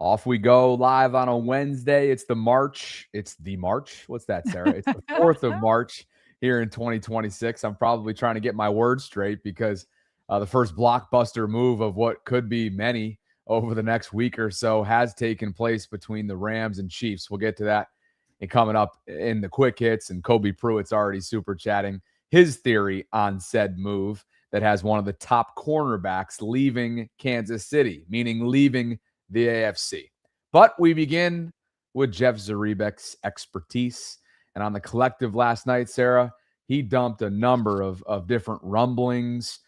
Off we go live on a Wednesday. It's the March. What's that, Sarah? It's the 4th of March here in 2026. I'm probably trying to get my words straight because the first blockbuster move of what could be many over the next week or so has taken place between the Rams and Chiefs. We'll get to that and coming up in the quick hits. And Kobe Pruitt's already super chatting his theory on said move that has one of the top cornerbacks leaving Kansas City, meaning leaving the AFC. But we begin with Jeff Zrebiec's expertise. And on the collective last night, Sarah, he dumped a number of different rumblings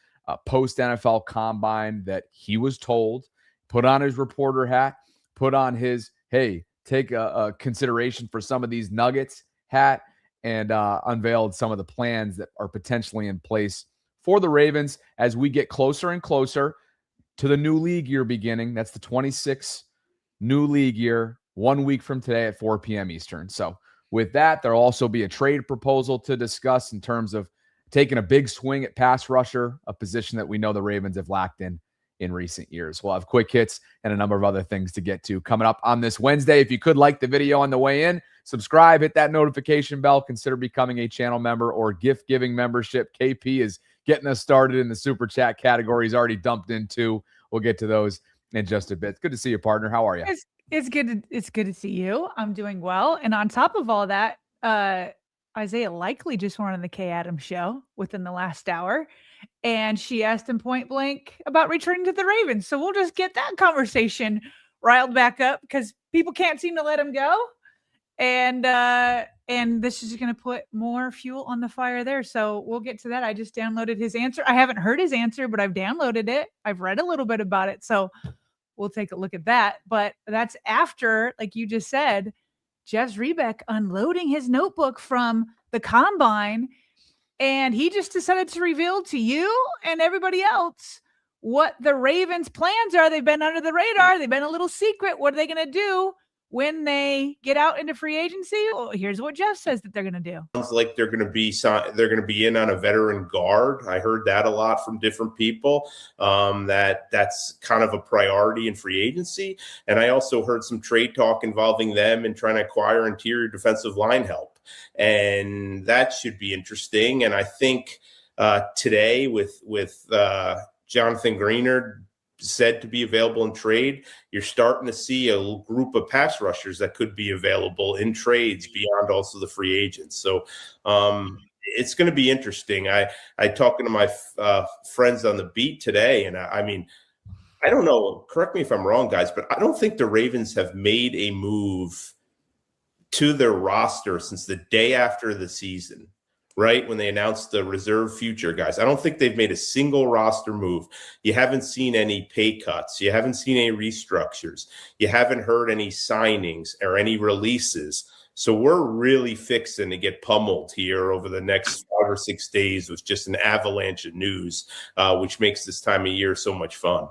post-NFL combine that he was told, put on his reporter hat, put on his, hey, take a consideration for some of these nuggets hat, and unveiled some of the plans that are potentially in place for the Ravens as we get closer and closer to the new league year beginning. That's the 26th new league year, 1 week from today at 4 p.m. Eastern. So with that, there'll also be a trade proposal to discuss in terms of taking a big swing at pass rusher, a position that we know the Ravens have lacked in recent years. We'll have quick hits and a number of other things to get to coming up on this Wednesday. If you could like the video on the way in, subscribe, hit that notification bell, consider becoming a channel member or gift giving membership. KP is getting us started in the super chat category. He's already dumped into. We'll get to those in just a bit. It's good to see you, partner. How are you? It's good to see you. I'm doing well. And on top of all that, Isaiah Likely just went on the Kay Adams show within the last hour. And she asked him point blank about returning to the Ravens. So we'll just get that conversation riled back up because people can't seem to let him go. And this is going to put more fuel on the fire there. So we'll get to that. I just downloaded his answer. I haven't heard his answer, but I've downloaded it. I've read a little bit about it. So we'll take a look at that. But that's after, like you just said, Jeff Zrebiec unloading his notebook from the combine. And he just decided to reveal to you and everybody else what the Ravens' plans are. They've been under the radar. They've been a little secret. What are they going to do when they get out into free agency? Well, here's what Jeff says that they're going to do. Sounds like they're going to be in on a veteran guard. I heard that a lot from different people. That's kind of a priority in free agency. And I also heard some trade talk involving them and trying to acquire interior defensive line help. And that should be interesting. And I think today with Jonathan Greenard said to be available in trade, you're starting to see a group of pass rushers that could be available in trades beyond also the free agents. So it's going to be interesting. I talking to my friends on the beat today, and I mean, I don't know, correct me if I'm wrong, guys, but I don't think the Ravens have made a move to their roster since the day after the season, right? When they announced the reserve future guys. I don't think they've made a single roster move. You haven't seen any pay cuts. You haven't seen any restructures. You haven't heard any signings or any releases. So we're really fixing to get pummeled here over the next 5 or 6 days with just an avalanche of news, which makes this time of year so much fun.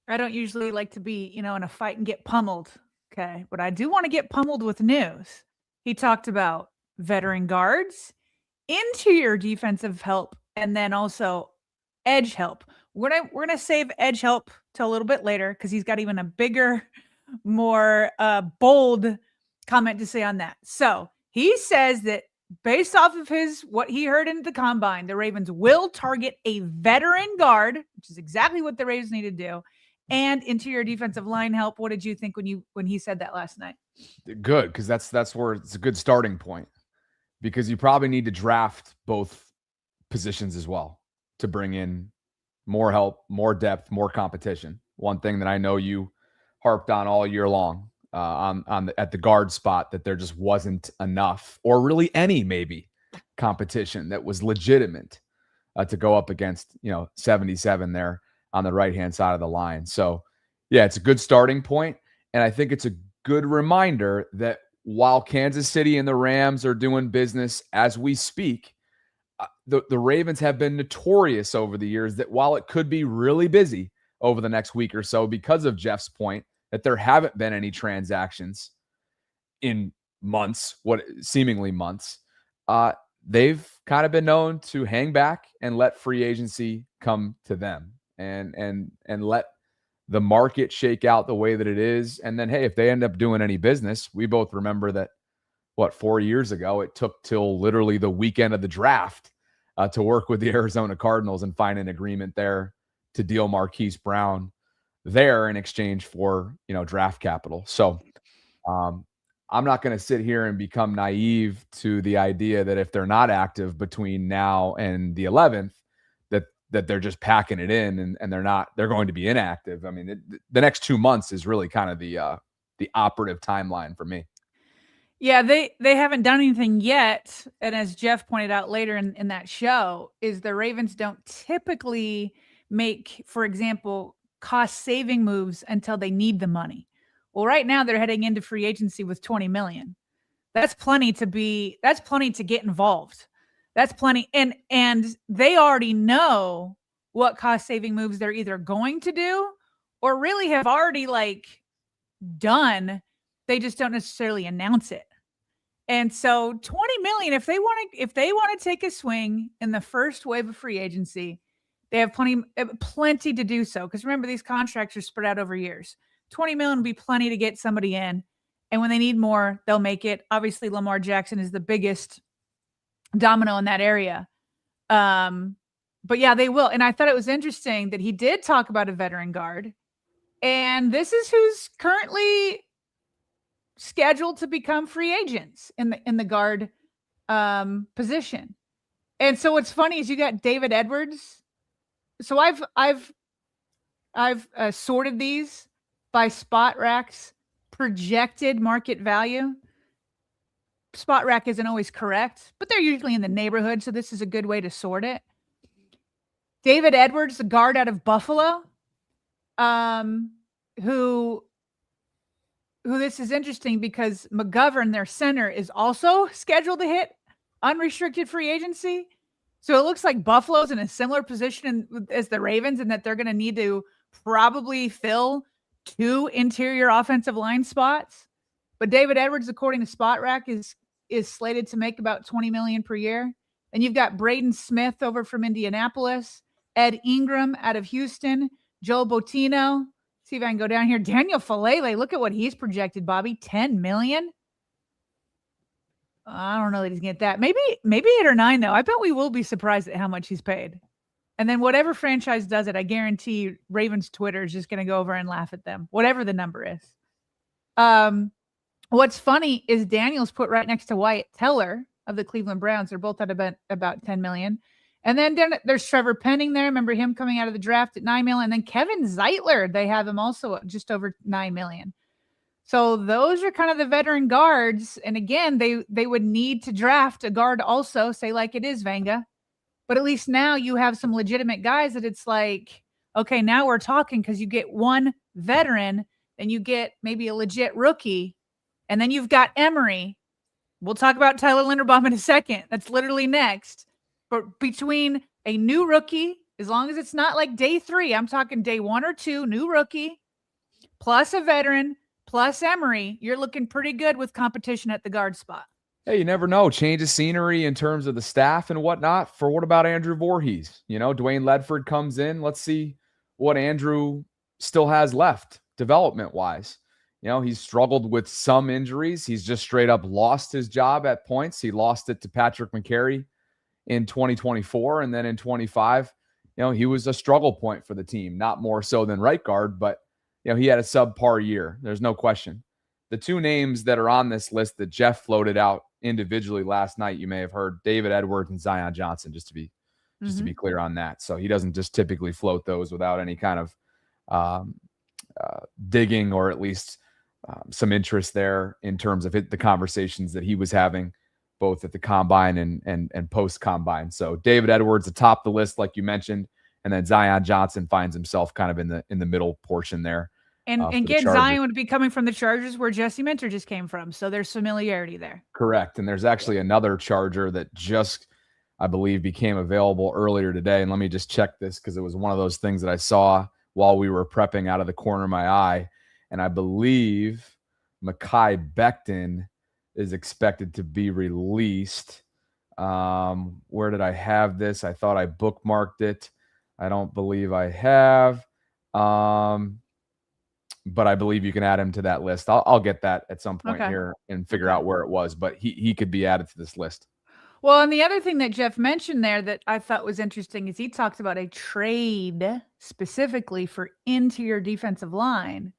I don't usually like to be, in a fight and get pummeled. Okay. But I do want to get pummeled with news. He talked about veteran guards, interior defensive help, and then also edge help. We're gonna save edge help till a little bit later because he's got even a bigger, more bold comment to say on that. So he says that based off of what he heard in the combine, the Ravens will target a veteran guard, which is exactly what the Ravens need to do, and interior defensive line help. What did you think when he said that last night? Good, because that's where it's a good starting point. Because you probably need to draft both positions as well to bring in more help, more depth, more competition. One thing that I know you harped on all year long at the guard spot, that there just wasn't enough, or really any maybe competition that was legitimate to go up against 77 there on the right-hand side of the line. So yeah, it's a good starting point, and I think it's a good reminder that while Kansas City and the Rams are doing business as we speak, the Ravens have been notorious over the years that while it could be really busy over the next week or so, because of Jeff's point that there haven't been any transactions in months, seemingly months, they've kind of been known to hang back and let free agency come to them and let the market shake out the way that it is. And then, hey, if they end up doing any business, we both remember that, 4 years ago, it took till literally the weekend of the draft to work with the Arizona Cardinals and find an agreement there to deal Marquise Brown there in exchange for, draft capital. So I'm not going to sit here and become naive to the idea that if they're not active between now and the 11th, that they're just packing it in and they're going to be inactive. I mean, the next 2 months is really kind of the operative timeline for me. Yeah, they haven't done anything yet. And as Jeff pointed out later in that show, is the Ravens don't typically make, for example, cost-saving moves until they need the money. Well, right now they're heading into free agency with $20 million. That's plenty to get involved. That's plenty. And they already know what cost-saving moves they're either going to do or really have already done. They just don't necessarily announce it. And so 20 million, if they want to take a swing in the first wave of free agency, they have plenty to do so. Because remember, these contracts are spread out over years. 20 million will be plenty to get somebody in. And when they need more, they'll make it. Obviously, Lamar Jackson is the biggest domino in that area. But yeah, they will. And I thought it was interesting that he did talk about a veteran guard. And this is who's currently scheduled to become free agents in the guard position. And so what's funny is you got David Edwards. So I've sorted these by Spot Rack's projected market value. Spot Rack isn't always correct, but they're usually in the neighborhood, so this is a good way to sort it. David Edwards, the guard out of Buffalo, who this is interesting because McGovern, their center, is also scheduled to hit unrestricted free agency. So it looks like Buffalo's in a similar position as the Ravens in that they're going to need to probably fill 2 interior offensive line spots. But David Edwards, according to Spot Rack, is slated to make about $20 million per year. And you've got Braden Smith over from Indianapolis, Ed Ingram out of Houston, Joe Botino. See if I can go down here. Daniel Falele, look at what he's projected, Bobby. $10 million. I don't know that he's going to get that. Maybe 8 or 9, though. I bet we will be surprised at how much he's paid. And then whatever franchise does it, I guarantee Ravens Twitter is just going to go over and laugh at them, whatever the number is. What's funny is Daniel's put right next to Wyatt Teller of the Cleveland Browns. They're both at about $10 million. And then there's Trevor Penning there. Remember him coming out of the draft at $9 million. And then Kevin Zeitler, they have him also at just over $9 million. So those are kind of the veteran guards. And again, they would need to draft a guard also, say like it is Vanga. But at least now you have some legitimate guys that it's like, okay, now we're talking because you get one veteran and you get maybe a legit rookie. And then you've got Emery. We'll talk about Tyler Linderbaum in a second. That's literally next. But between a new rookie, as long as it's not like day 3, I'm talking day 1 or 2, new rookie, plus a veteran, plus Emery, you're looking pretty good with competition at the guard spot. Hey, you never know. Change of scenery in terms of the staff and whatnot. For what about Andrew Voorhees? Dwayne Ledford comes in. Let's see what Andrew still has left development-wise. He's struggled with some injuries. He's just straight up lost his job at points. He lost it to Patrick McCary in 2024. And then in 25, he was a struggle point for the team, not more so than right guard, but, he had a subpar year. There's no question. The 2 names that are on this list that Jeff floated out individually last night, you may have heard David Edwards and Zion Johnson, just to be clear on that. So he doesn't just typically float those without any kind of digging or at least some interest there in terms of the conversations that he was having both at the combine and post combine. So David Edwards atop the list, like you mentioned, and then Zion Johnson finds himself kind of in the middle portion there. And again, Zion would be coming from the Chargers where Jesse Minter just came from. So there's familiarity there. Correct. And there's actually another Charger that just, I believe, became available earlier today. And let me just check this because it was one of those things that I saw while we were prepping out of the corner of my eye. And I believe Mekhi Becton is expected to be released. Where did I have this? I thought I bookmarked it. I don't believe I have. but I believe you can add him to that list. I'll get that at some point Okay. here and figure out where it was, but he could be added to this list. Well, and the other thing that Jeff mentioned there that I thought was interesting is he talked about a trade specifically for interior defensive line,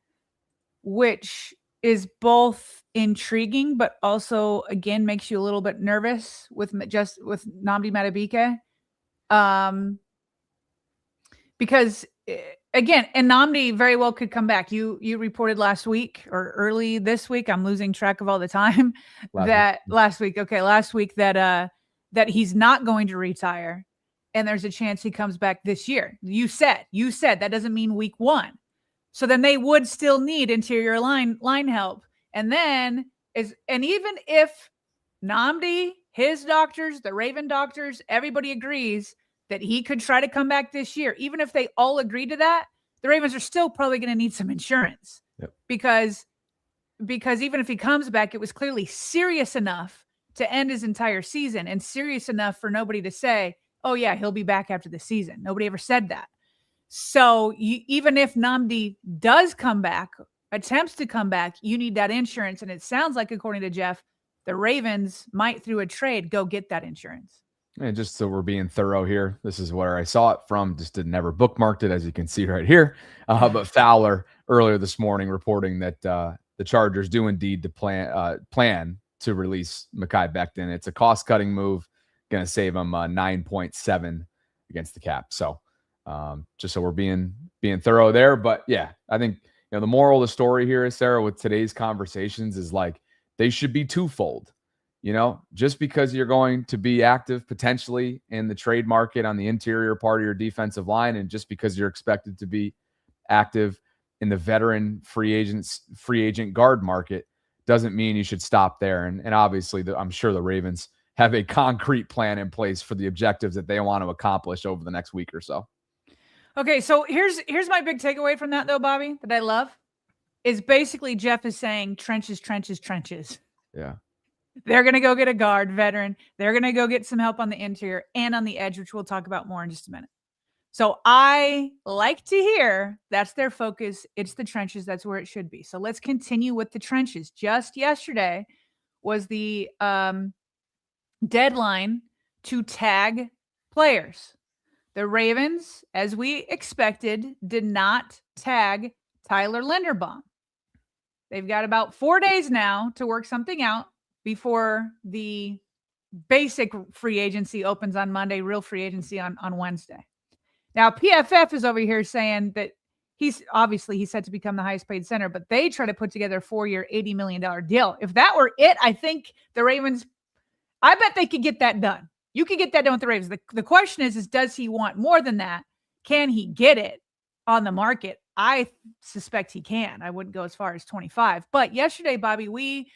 which is both intriguing, but also again makes you a little bit nervous with Nnamdi Madubuike. Because again, and Nnamdi very well could come back. You reported last week or early this week. I'm losing track of all the time. Last week that he's not going to retire, and there's a chance he comes back this year. You said that doesn't mean week 1. So then they would still need interior line help. And then even if Nnamdi, his doctors, the Raven doctors, everybody agrees that he could try to come back this year, even if they all agree to that, the Ravens are still probably going to need some insurance. Yep. Because even if he comes back, it was clearly serious enough to end his entire season and serious enough for nobody to say, oh yeah, he'll be back after the season. Nobody ever said that. So even if Nnamdi does come back, attempts to come back, you need that insurance. And it sounds like, according to Jeff, the Ravens might, through a trade, go get that insurance. And just so we're being thorough here, this is where I saw it from. Just never bookmarked it, as you can see right here. But Fowler earlier this morning reporting that the Chargers do indeed plan to release Mekhi Becton. It's a cost-cutting move, going to save him 9.7 against the cap. So just so we're being thorough there. But yeah, I think the moral of the story here is, Sarah, with today's conversations is like they should be twofold. Just because you're going to be active potentially in the trade market on the interior part of your defensive line, and just because you're expected to be active in the veteran free agent guard market, doesn't mean you should stop there. And obviously, I'm sure the Ravens have a concrete plan in place for the objectives that they want to accomplish over the next week or so. Okay, so here's my big takeaway from that, though, Bobby, that I love, is basically Jeff is saying trenches, trenches, trenches. Yeah. They're going to go get a guard veteran. They're going to go get some help on the interior and on the edge, which we'll talk about more in just a minute. So I like to hear that's their focus. It's the trenches. That's where it should be. So let's continue with the trenches. Just yesterday was the deadline to tag players. The Ravens, as we expected, did not tag Tyler Linderbaum. They've got about 4 days now to work something out before the basic free agency opens on Monday, real free agency on Wednesday. Now, PFF is over here saying that he's set to become the highest paid center, but they try to put together a 4-year, $80 million deal. If that were it, I think the Ravens, I bet they could get that done. You could get that done with the Ravens. The question is does he want more than that? Can he get it on the market? I suspect he can. I wouldn't go as far as 25. But yesterday, Bobby, we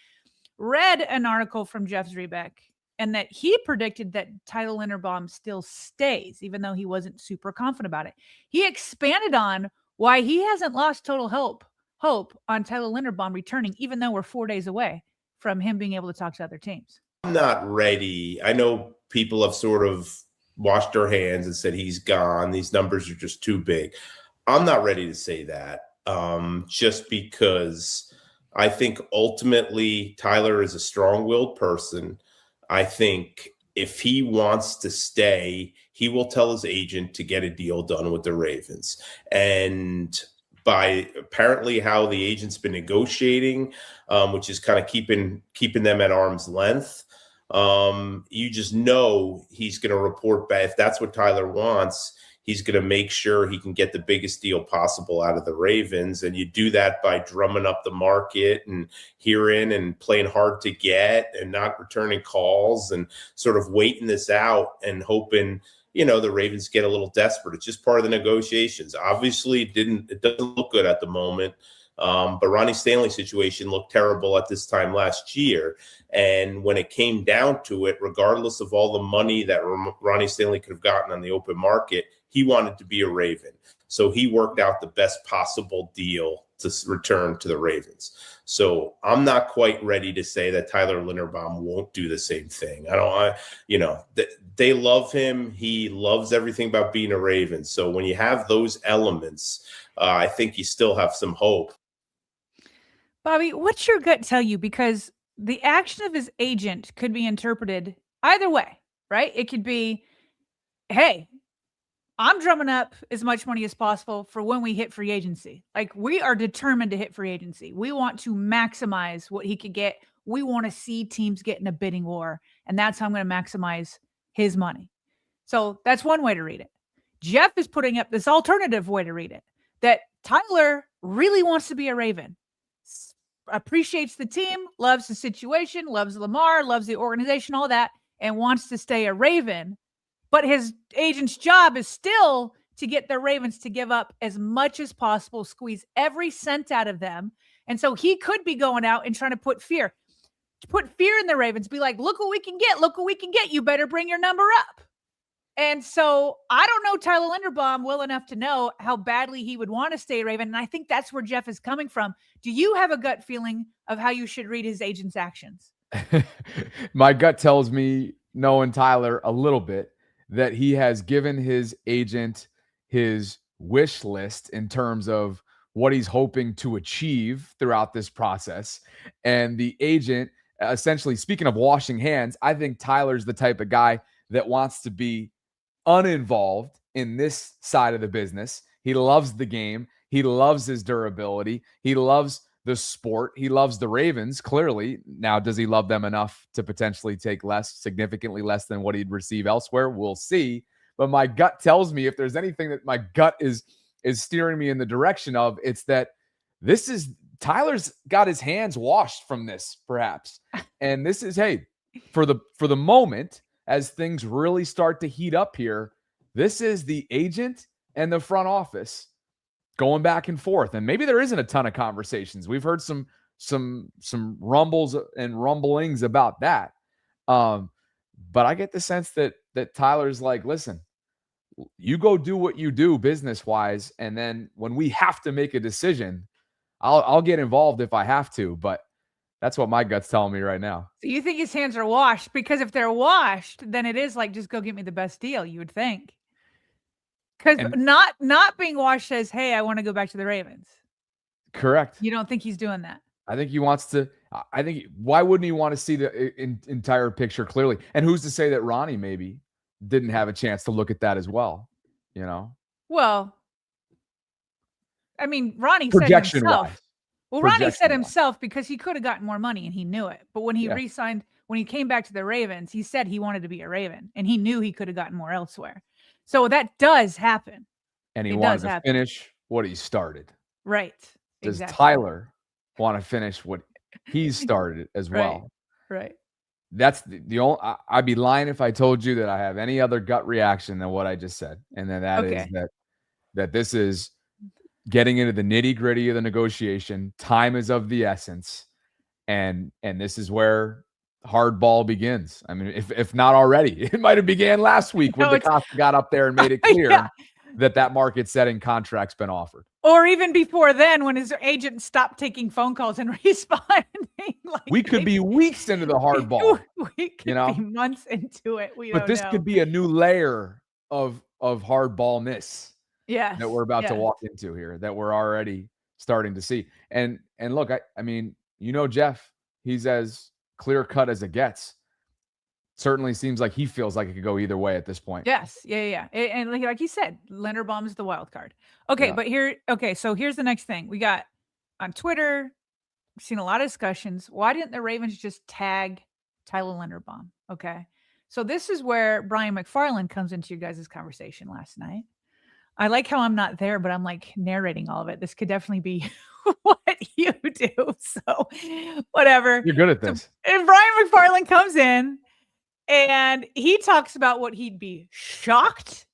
read an article from Jeff Zrebiec, and that he predicted that Tyler Linderbaum still stays, even though he wasn't super confident about it. He expanded on why he hasn't lost total hope on Tyler Linderbaum returning, even though we're 4 days away from him being able to talk to other teams. I'm not ready. I know people have sort of washed their hands and said he's gone. These numbers are just too big. I'm not ready to say that, just because I think ultimately Tyler is a strong-willed person. I think if he wants to stay, he will tell his agent to get a deal done with the Ravens. And by apparently how the agent's been negotiating, which is kind of keeping them at arm's length, you just know he's going to report back. If that's what Tyler wants, he's going to make sure he can get the biggest deal possible out of the Ravens. And you do that by drumming up the market and hearing and playing hard to get and not returning calls and sort of waiting this out and hoping, the Ravens get a little desperate. It's just part of the negotiations. Obviously, it doesn't look good at the moment. But Ronnie Stanley's situation looked terrible at this time last year. And when it came down to it, regardless of all the money that Ronnie Stanley could have gotten on the open market, he wanted to be a Raven. So he worked out the best possible deal to return to the Ravens. So I'm not quite ready to say that Tyler Linderbaum won't do the same thing. They love him. He loves everything about being a Raven. So when you have those elements, I think you still have some hope. Bobby, what's your gut tell you? Because the action of his agent could be interpreted either way, right? It could be, hey, I'm drumming up as much money as possible for when we hit free agency. Like, we are determined to hit free agency. We want to maximize what he could get. We want to see teams get in a bidding war. And that's how I'm going to maximize his money. So that's one way to read it. Jeff is putting up this alternative way to read it, that Tyler really wants to be a Raven, appreciates the team, loves the situation, loves Lamar, loves the organization, all that, and wants to stay a Raven. But his agent's job is still to get the Ravens to give up as much as possible, squeeze every cent out of them. And so he could be going out and trying to put fear in the Ravens, be like, look what we can get. Look what we can get. You better bring your number up. And so I don't know Tyler Linderbaum well enough to know how badly he would want to stay a Raven. And I think that's where Jeff is coming from. Do you have a gut feeling of how you should read his agent's actions? My gut tells me, knowing Tyler a little bit, that he has given his agent his wish list in terms of what he's hoping to achieve throughout this process. And the agent, essentially, speaking of washing hands, I think Tyler's the type of guy that wants to be uninvolved in this side of the business. He loves the game. He loves his durability. He loves the sport. He loves the Ravens, clearly. Now, does he love them enough to potentially take significantly less than what he'd receive elsewhere? We'll see. But my gut tells me, if there's anything that my gut is steering me in the direction of, it's that Tyler's got his hands washed from this, perhaps. And this is, hey, for the moment, as things really start to heat up here, this is the agent and the front office going back and forth. And maybe there isn't a ton of conversations. We've heard some rumbles and rumblings about that. But I get the sense that Tyler's like, listen, you go do what you do business-wise, and then when we have to make a decision, I'll get involved if I have to. But that's what my gut's telling me right now. So you think his hands are washed? Because if they're washed, then it is like, just go get me the best deal, you would think. Because not being washed says, hey, I want to go back to the Ravens. Correct. You don't think he's doing that? I think he wants to. Why wouldn't he want to see the entire picture clearly? And who's to say that Ronnie maybe didn't have a chance to look at that as well? You know? Well, I mean, Ronnie said himself. Well, Ronnie said himself, because he could have gotten more money and he knew it. But when he re-signed, when he came back to the Ravens, he said he wanted to be a Raven, and he knew he could have gotten more elsewhere. So that does happen. And he wanted to finish what he started. Right. Does Tyler want to finish what he's started as well? Right. That's the only. I'd be lying if I told you that I have any other gut reaction than what I just said, and then that is that this is getting into the nitty-gritty of the negotiation. Time is of the essence, and this is where hardball begins. I mean, if not already, it might have began last week when DaCosta got up there and made it clear that market-setting contract's been offered. Or even before then, when his agent stopped taking phone calls and responding. Like, we could be weeks into the hardball. We could be months into it. But this could be a new layer of hardballness. Yeah, that we're about to walk into here, that we're already starting to see. And look, I mean, Jeff, he's as clear cut as it gets. Certainly seems like he feels like it could go either way at this point. Yes. Yeah. And like you said, Linderbaum is the wild card. Okay. But so here's the next thing. We got on Twitter, we've seen a lot of discussions. Why didn't the Ravens just tag Tyler Linderbaum? Okay. So this is where Brian McFarland comes into your guys' conversation last night. I like how I'm not there, but I'm like narrating all of it. This could definitely be what you do. So whatever. You're good at this. And Brian McFarland comes in and he talks about what he'd be shocked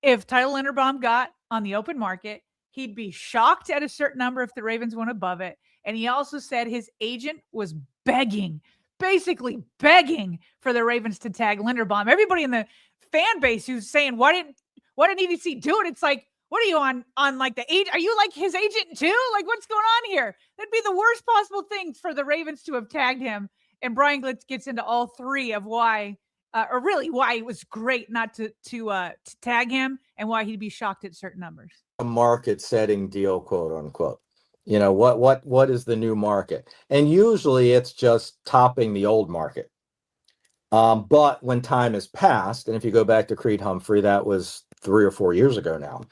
if Tyler Linderbaum got on the open market. He'd be shocked at a certain number if the Ravens went above it. And he also said his agent was basically begging for the Ravens to tag Linderbaum. Everybody in the fan base who's saying, why didn't EDC do it? It's like, what are you on like the agent? Are you like his agent too? Like, what's going on here? That'd be the worst possible thing for the Ravens to have tagged him. And Brian Glitz gets into all three of why, or really why it was great not to tag him, and why he'd be shocked at certain numbers. A market setting deal, quote unquote. You know, what is the new market? And usually it's just topping the old market. But when time has passed, and if you go back to Creed Humphrey, that was 3 or 4 years ago now.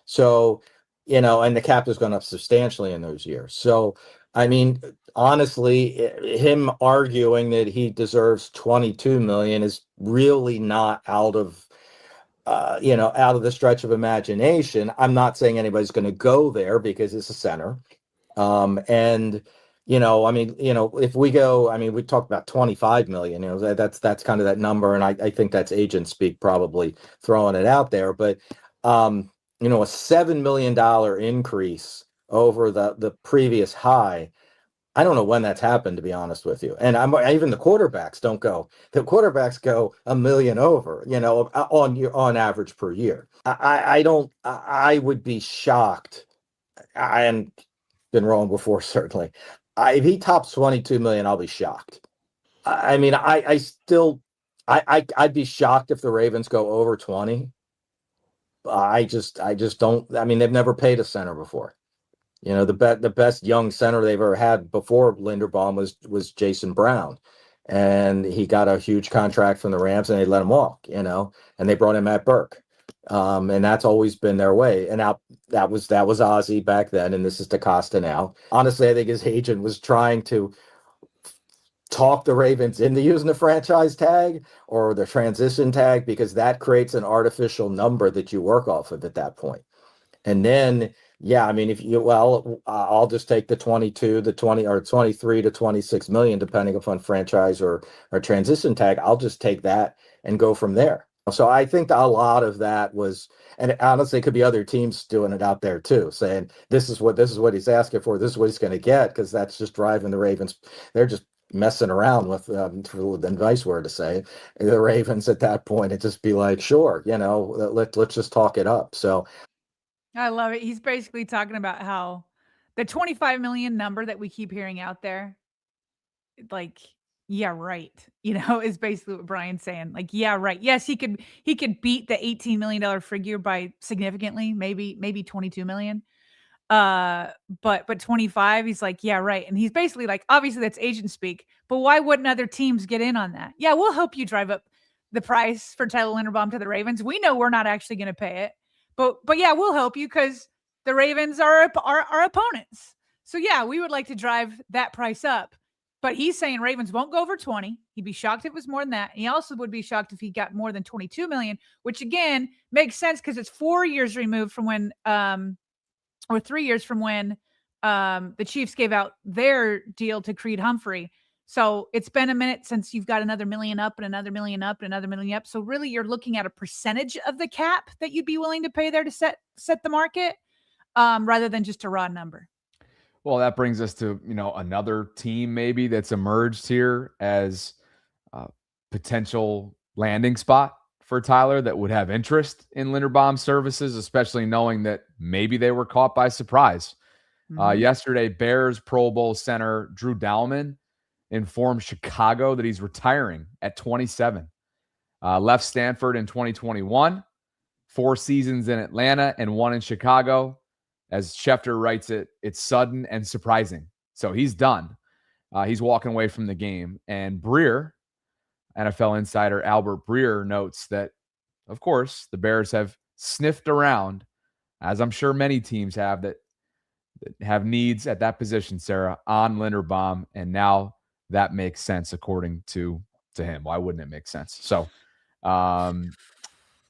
So, you know, and the cap has gone up substantially in those years. So, I mean, honestly, him arguing that he deserves 22 million is really not out of out of the stretch of imagination. I'm not saying anybody's going to go there because it's a center. And I mean, if we go, I mean, we talked about 25 million, that's kind of that number. And I think that's agent speak, probably throwing it out there. But, a $7 million increase over the previous high. I don't know when that's happened, to be honest with you. And even the quarterbacks don't go. The quarterbacks go $1 million over, on average per year. I would be shocked. And been wrong before, certainly. If he tops 22 million, I'll be shocked. I mean, I'd be shocked if the Ravens go over 20. I just don't. I mean, they've never paid a center before. The best young center they've ever had before Linderbaum was Jason Brown, and he got a huge contract from the Rams, and they let him walk. And they brought in Matt Burke, and that's always been their way. And now that was Ozzie back then, and this is DaCosta now. Honestly, I think his agent was trying to talk the Ravens into using the franchise tag or the transition tag, because that creates an artificial number that you work off of at that point. And then, yeah, I mean, I'll just take the 22, the 20, or 23 to 26 million, depending upon franchise or transition tag. I'll just take that and go from there. So I think a lot of that was, and honestly, it could be other teams doing it out there too, saying this is what he's asking for, this is what he's going to get, because that's just driving the Ravens. They're just messing around with, for the nice word to say, the Ravens at that point, and just be like, sure, let's just talk it up. So I love it. He's basically talking about how the 25 million number that we keep hearing out there, like, yeah, right. Is basically what Brian's saying. Like, yeah, right. Yes, he could beat the $18 million figure by significantly, maybe 22 million. But 25, he's like, yeah, right. And he's basically like, obviously that's agent speak, but why wouldn't other teams get in on that? Yeah, we'll help you drive up the price for Tyler Linderbaum to the Ravens. We know we're not actually going to pay it. But yeah, we'll help you because the Ravens are our opponents. So yeah, we would like to drive that price up. But he's saying Ravens won't go over 20. He'd be shocked if it was more than that. And he also would be shocked if he got more than 22 million, which again makes sense because it's 4 years removed from when, or 3 years from when the Chiefs gave out their deal to Creed Humphrey. So it's been a minute since you've got another million up and another million up and another million up. So really you're looking at a percentage of the cap that you'd be willing to pay there to set the market, rather than just a raw number. Well, that brings us to, another team maybe that's emerged here as a potential landing spot for Tyler that would have interest in Linderbaum's services, especially knowing that maybe they were caught by surprise. Mhm. Yesterday, Bears Pro Bowl center Drew Dalman informed Chicago that he's retiring at 27. Left Stanford in 2021, 4 seasons in Atlanta and 1 in Chicago. As Schefter writes it, it's sudden and surprising. So he's done. He's walking away from the game. And Breer, NFL insider Albert Breer, notes that, of course, the Bears have sniffed around, as I'm sure many teams have that have needs at that position, Sarah, on Linderbaum. And now that makes sense according to him. Why wouldn't it make sense? So,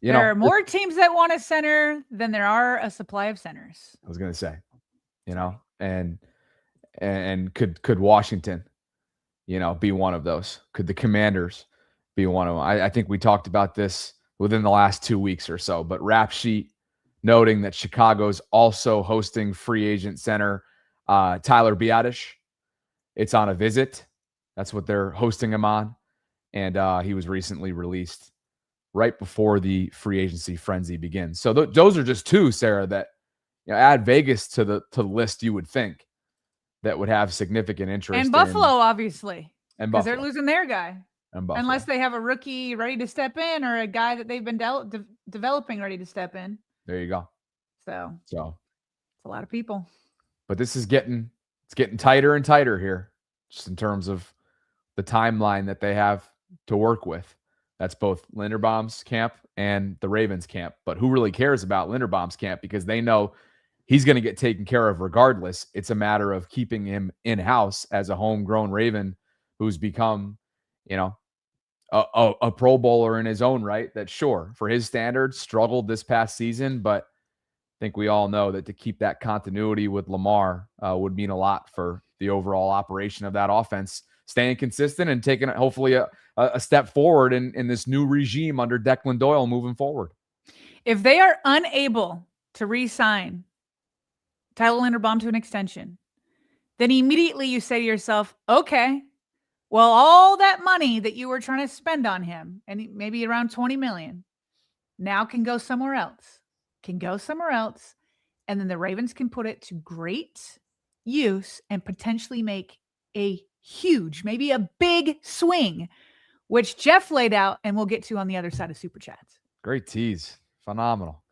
there are more teams that want a center than there are a supply of centers. I was going to say, and could Washington, be one of those? Could the Commanders be one of them? I think we talked about this within the last 2 weeks or so, but Rap Sheet noting that Chicago's also hosting free agent center Tyler Biadasz. It's on a visit. That's what they're hosting him on. And he was recently released right before the free agency frenzy begins. So those are just 2, Sarah, that add Vegas to the list, you would think, that would have significant interest. And Buffalo, obviously. And because they're losing their guy. And unless they have a rookie ready to step in or a guy that they've been developing ready to step in. There you go. So it's a lot of people. But this is getting tighter and tighter here, just in terms of the timeline that they have to work with. That's both Linderbaum's camp and the Ravens camp. But who really cares about Linderbaum's camp? Because they know he's going to get taken care of regardless. It's a matter of keeping him in-house as a homegrown Raven who's become, a Pro Bowler in his own right, that sure, for his standards, struggled this past season, but I think we all know that to keep that continuity with Lamar would mean a lot for the overall operation of that offense, staying consistent and taking hopefully a step forward in this new regime under Declan Doyle moving forward. If they are unable to re-sign Tyler Linderbaum to an extension, then immediately you say to yourself, okay, well, all that money that you were trying to spend on him, and maybe around $20 million, now can go somewhere else. And then the Ravens can put it to great use and potentially make a huge, maybe a big swing, which Jeff laid out and we'll get to on the other side of Super Chats. Great tease. Phenomenal.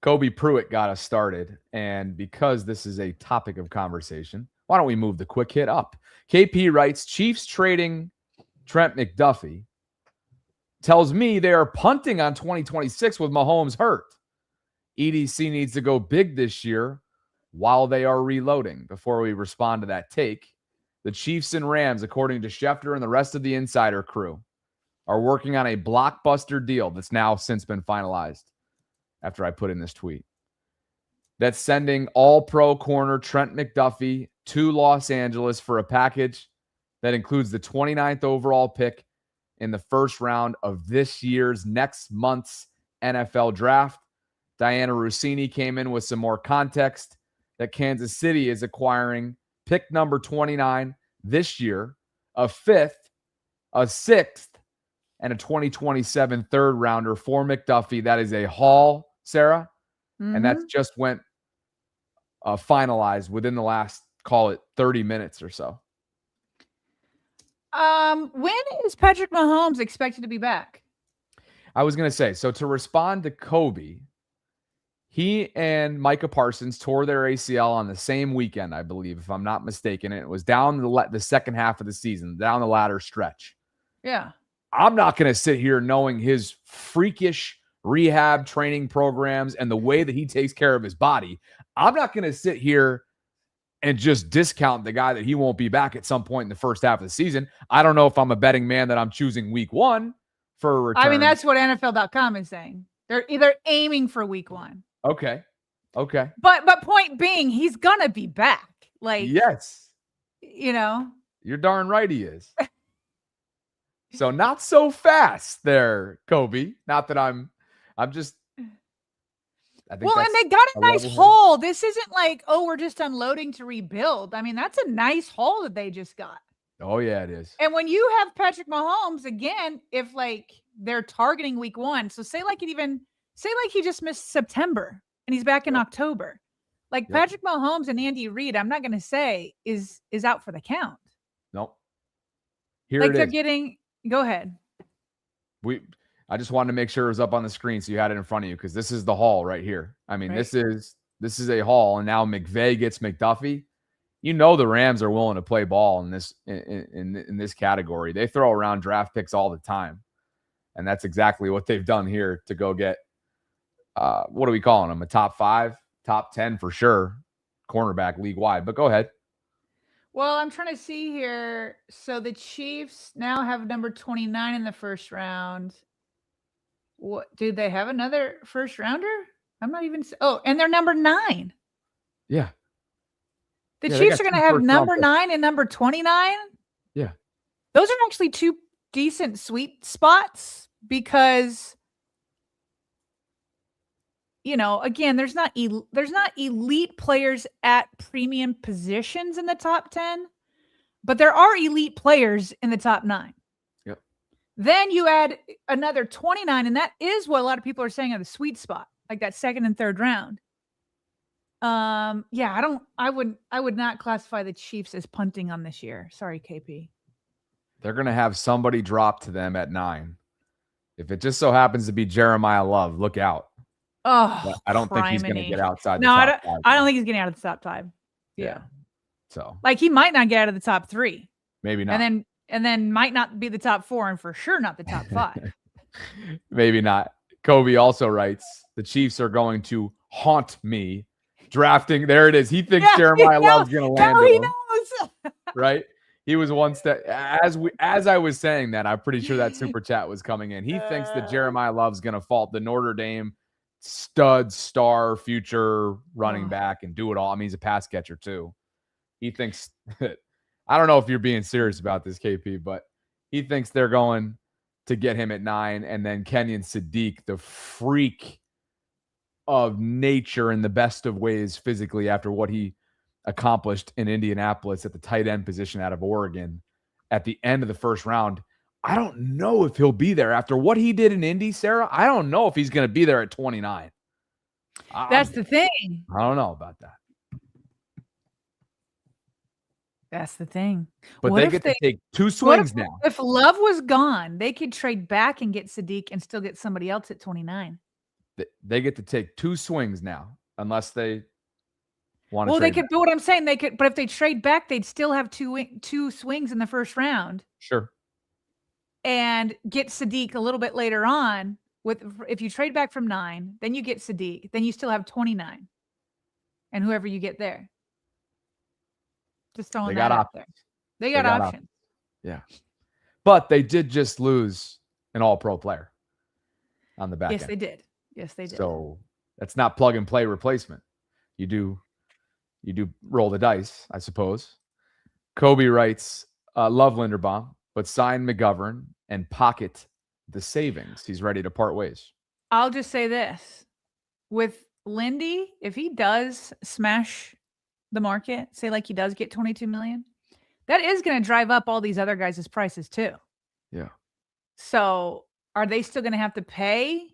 Kobe Pruitt got us started. And because this is a topic of conversation, why don't we move the quick hit up? KP writes, Chiefs trading Trent McDuffie tells me they are punting on 2026 with Mahomes hurt. EDC needs to go big this year while they are reloading. Before we respond to that take, the Chiefs and Rams, according to Schefter and the rest of the insider crew, are working on a blockbuster deal that's now since been finalized after I put in this tweet. That's sending all-pro corner Trent McDuffie to Los Angeles for a package that includes the 29th overall pick in the first round of next month's NFL draft. Diana Rossini came in with some more context that Kansas City is acquiring pick number 29 this year, a 5th, a 6th, and a 2027 third rounder for McDuffie. That is a haul, Sarah. Mm-hmm. And that's just went finalized within the last, call it 30 minutes or so. When is Patrick Mahomes expected to be back? I was going to say, so to respond to Kobe, he and Micah Parsons tore their ACL on the same weekend, I believe, if I'm not mistaken. It was down the second half of the season, down the latter stretch. Yeah. I'm not going to sit here knowing his freakish rehab training programs and the way that he takes care of his body. I'm not going to sit here and just discount the guy that he won't be back at some point in the first half of the season. I don't know if I'm a betting man that I'm choosing week 1 for a return. I mean, that's what NFL.com is saying. They're either aiming for week 1. Okay. But point being, he's going to be back. Like, yes. You're darn right he is. So not so fast there, Kobe. Not that I'm just. I think and they got a nice haul. This isn't like, we're just unloading to rebuild. I mean, that's a nice haul that they just got. Oh, yeah, it is. And when you have Patrick Mahomes, again, if they're targeting week 1, so say he just missed September and he's back in October. Patrick Mahomes and Andy Reid, I'm not going to say is out for the count. Nope. Here it is. They're getting. Go ahead. I just wanted to make sure it was up on the screen so you had it in front of you because this is the haul right here. I mean, right. This is a haul, and now McVay gets McDuffie. The Rams are willing to play ball in this category. They throw around draft picks all the time, and that's exactly what they've done here to go get. What are we calling them? A top 5, top 10 for sure, cornerback league wide. But go ahead. Well, I'm trying to see here. So the Chiefs now have number 29 in the first round. What, do they have another first rounder? I'm not even. Oh, and they're number 9. Yeah. The Chiefs are going to have number 9 and number 29. Yeah. Those are actually 2 decent sweet spots because, again, there's not elite players at premium positions in the top 10, but there are elite players in the top 9. Yep. Then you add another 29, and that is what a lot of people are saying are the sweet spot, like that second and third round. I would not classify the Chiefs as punting on this year. Sorry, KP. They're going to have somebody drop to them at 9. If it just so happens to be Jeremiah Love, look out. Oh, I don't think he's going to get outside. No, I don't think he's getting out of the top 5. Yeah. So like he might not get out of the top 3. maybe not. And then might not be the top 4 and for sure not the top 5. Maybe not. Kobe also writes, the Chiefs are going to haunt me drafting. There it is. He thinks Jeremiah Love's going to land he him. knows. Right? He was one step as I was saying that, I'm pretty sure that super chat was coming in. He thinks that Jeremiah Love's going to fault the Notre Dame stud, star, future running back and do it all. I mean, he's a pass catcher too. He thinks that, I don't know if you're being serious about this, KP, but he thinks they're going to get him at 9, and then Kenyon Sadiq, the freak of nature in the best of ways physically after what he accomplished in Indianapolis at the tight end position out of Oregon at the end of the first round. I don't know if he'll be there after what he did in Indy, Sarah. I don't know if he's going to be there at 29. That's the thing. I don't know about that. That's the thing. But What they if get to take 2 swings now. If Love was gone, they could trade back and get Sadiq and still get somebody else at 29. They get to take 2 swings now, unless they want to. Well, they could. But what I'm saying, they could. But if they trade back, they'd still have two swings in the first round. Sure. And get Sadiq a little bit later on. If you trade back from 9, then you get Sadiq. Then you still have 29, and whoever you get there. Just throwing that out there. They got options. Yeah. But they did just lose an all-pro player on the back end. Yes, they did. So that's not plug and play replacement. You do roll the dice, I suppose. Kobe writes, love Linderbaum, but sign McGovern and pocket the savings. He's ready to part ways. I'll just say this. With Lindy, if he does smash the market, say like he does get 22 million, that is going to drive up all these other guys' prices too. Yeah. So are they still going to have to pay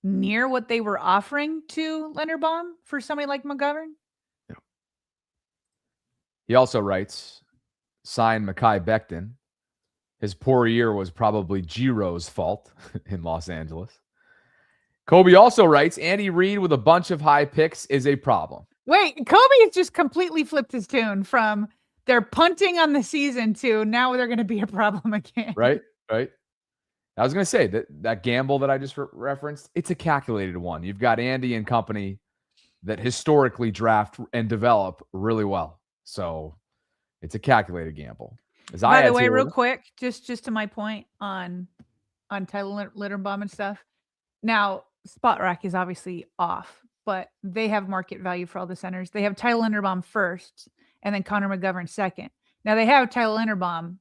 near what they were offering to Linderbaum for somebody like McGovern? Yeah. He also writes, sign Mekhi Becton. His poor year was probably Giro's fault in Los Angeles. Kobe also writes, Andy Reid with a bunch of high picks is a problem. Wait, Kobe has just completely flipped his tune from they're punting on the season to now they're going to be a problem again. Right. I was going to say that gamble that I just referenced, it's a calculated one. You've got Andy and company that historically draft and develop really well. So it's a calculated gamble. By the way, real quick, just to my point on Tyler Linderbaum and stuff. Now, Spot Rack is obviously off, but they have market value for all the centers. They have Tyler Linderbaum first, and then Connor McGovern second. Now they have Tyler Linderbaum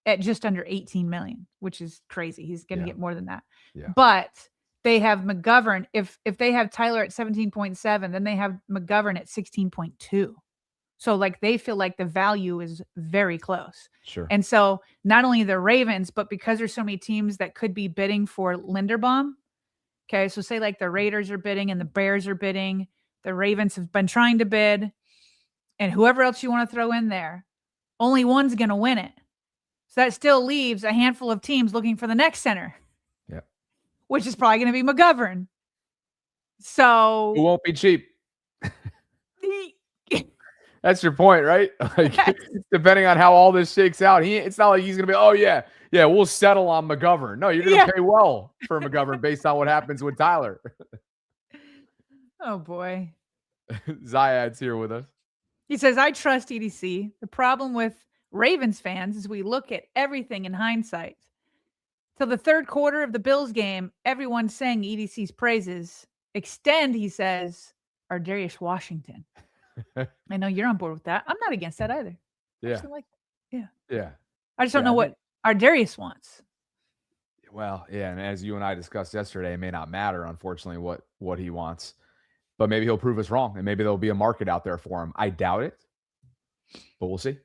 at just under 18 million, which is crazy. He's going to get more than that. Yeah. But they have McGovern. If they have Tyler at 17.7, then they have McGovern at 16.2. So like they feel like the value is very close. Sure. And so not only the Ravens, but because there's so many teams that could be bidding for Linderbaum. Okay. So say like the Raiders are bidding and the Bears are bidding. The Ravens have been trying to bid, and whoever else you want to throw in there, only one's going to win it. So that still leaves a handful of teams looking for the next center. Yeah. Which is probably going to be McGovern. So it won't be cheap. That's your point, right? Like, depending on how all this shakes out, it's not like he's going to be, oh, yeah, we'll settle on McGovern. No, you're going to pay well for McGovern based on what happens with Tyler. Oh, boy. Zayad's here with us. He says, I trust EDC. The problem with Ravens fans is we look at everything in hindsight. Till the third quarter of the Bills game, everyone's saying EDC's praises. Extend, he says, Ardarius Washington. I know you're on board with that. I'm not against that either. Yeah. Yeah. I just don't know what Ardarius wants. Well, yeah, and as you and I discussed yesterday, it may not matter, unfortunately, what he wants. But maybe he'll prove us wrong, and maybe there'll be a market out there for him. I doubt it, but we'll see.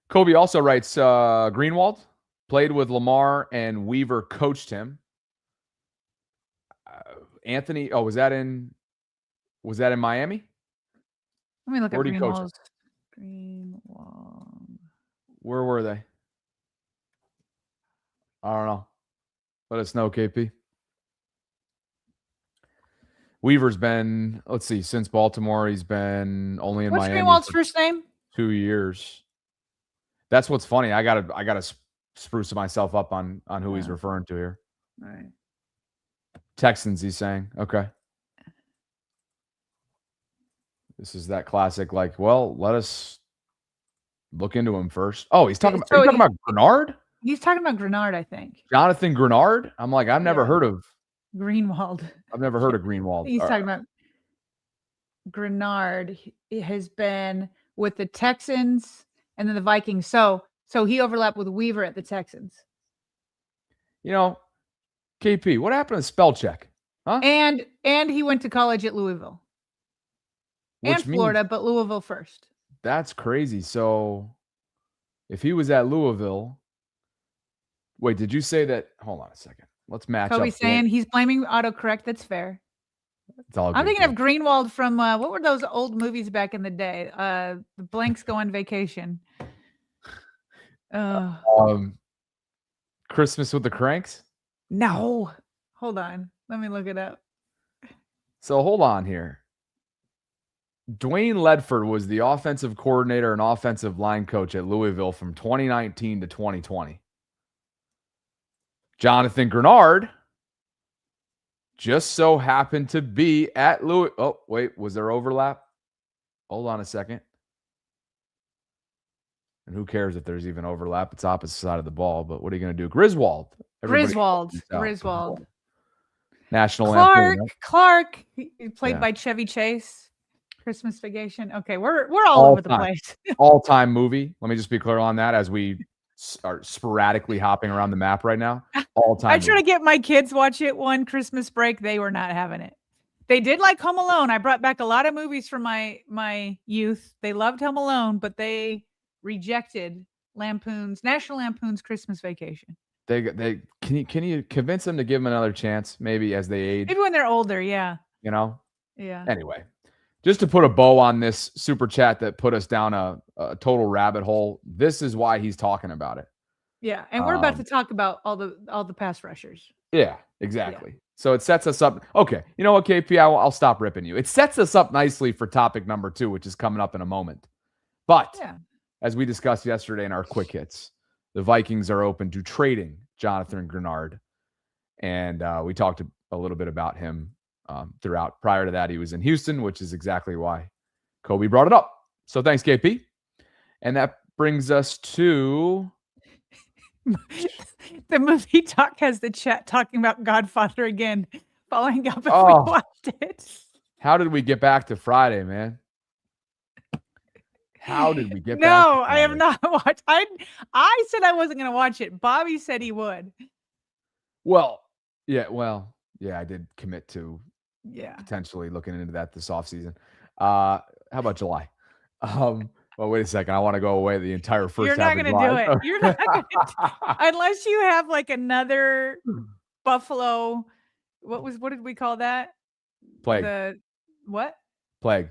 Kobe also writes, Greenwald played with Lamar and Weaver coached him. Anthony, was that in Miami? Let me look at Greenwald. Where were they? I don't know. Let us know, KP. Weaver's been, let's see, since Baltimore, he's been only in What's Miami Greenwald's for first name? 2 years. That's what's funny. I gotta spruce myself up on who he's referring to here. All right. Texans, he's saying. Okay. This is that classic, like, well, let us look into him first. Oh, he's talking about, are you talking about Grenard? He's talking about Grenard, I think. Jonathan Grenard? I'm like, I've never heard of Greenwald. I've never heard of Greenwald. He's talking about Grenard. He has been with the Texans and then the Vikings. So he overlapped with Weaver at the Texans. You know, KP, what happened to spell check? Huh? And he went to college at Louisville. Which and Florida, but Louisville first. That's crazy. So if he was at Louisville, wait, did you say that? Hold on a second. Let's match up. Kobe's saying he's blaming autocorrect. That's fair. It's all I'm thinking of Greenwald from what were those old movies back in the day? The Blanks Go on Vacation. Christmas with the Cranks? No. Hold on. Let me look it up. So hold on here. Dwayne Ledford was the offensive coordinator and offensive line coach at Louisville from 2019 to 2020. Jonathan Grenard just so happened to be at Louis. Oh, wait, was there overlap? Hold on a second. And who cares if there's even overlap? It's opposite side of the ball, but what are you going to do? Griswold. Griswold. National Clark, played by Chevy Chase. Christmas Vacation. Okay, we're all over the place. All-time movie. Let me just be clear on that as we are sporadically hopping around the map right now. All-time. I try to get my kids watch it one Christmas break. They were not having it. They did like Home Alone. I brought back a lot of movies from my youth. They loved Home Alone, but they rejected National Lampoon's Christmas Vacation. Can you convince them to give them another chance, maybe as they age? Maybe when they're older, yeah. You know? Yeah. Anyway, just to put a bow on this super chat that put us down a total rabbit hole, this is why he's talking about it. Yeah, and we're about to talk about all the pass rushers. Yeah, exactly. Yeah. So it sets us up. Okay, you know what, KP? I'll stop ripping you. It sets us up nicely for topic number 2, which is coming up in a moment. But as we discussed yesterday in our quick hits, the Vikings are open to trading Jonathan Grenard, and we talked a little bit about him throughout. Prior to that, he was in Houston, which is exactly why Kobe brought it up. So thanks, KP. And that brings us to the movie talk has the chat talking about Godfather again, following up if we watched it. How did we get back to Friday, man? How did we get back? No, I have not watched. I said I wasn't going to watch it. Bobby said he would. Well, yeah, I did commit to potentially looking into that this offseason. How about July? Well, wait a second. I want to go away the entire first You're half not going to do it. You're not going to unless you have like another Buffalo. What did we call that? Plague. The what? Plague.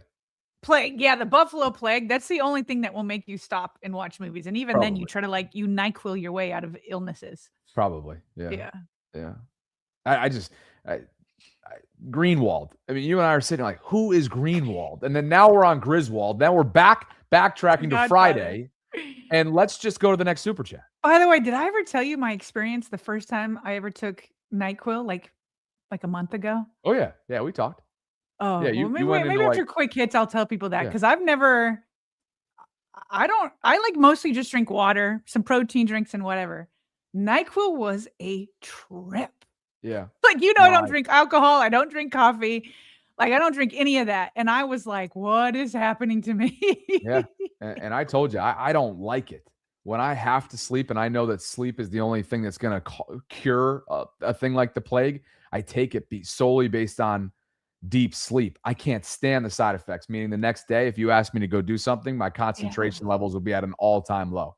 Yeah, the Buffalo Plague. That's the only thing that will make you stop and watch movies. And even then, you try to you NyQuil your way out of illnesses. Probably. Yeah. I just Greenwald. I mean, you and I are sitting like, who is Greenwald? And then now we're on Griswold. Now we're backtracking to Friday. And let's just go to the next super chat. By the way, did I ever tell you my experience the first time I ever took NyQuil, like a month ago? Oh yeah. Yeah, we talked. Oh, yeah, maybe after quick hits, I'll tell people that because I mostly just drink water, some protein drinks and whatever. NyQuil was a trip. Yeah. I don't drink alcohol. I don't drink coffee. I don't drink any of that. And I was like, what is happening to me? Yeah. And I told you, I don't like it. When I have to sleep and I know that sleep is the only thing that's going to cure a thing like the plague, I take it solely based on deep sleep. I can't stand the side effects, meaning the next day, if you ask me to go do something, my concentration levels will be at an all-time low.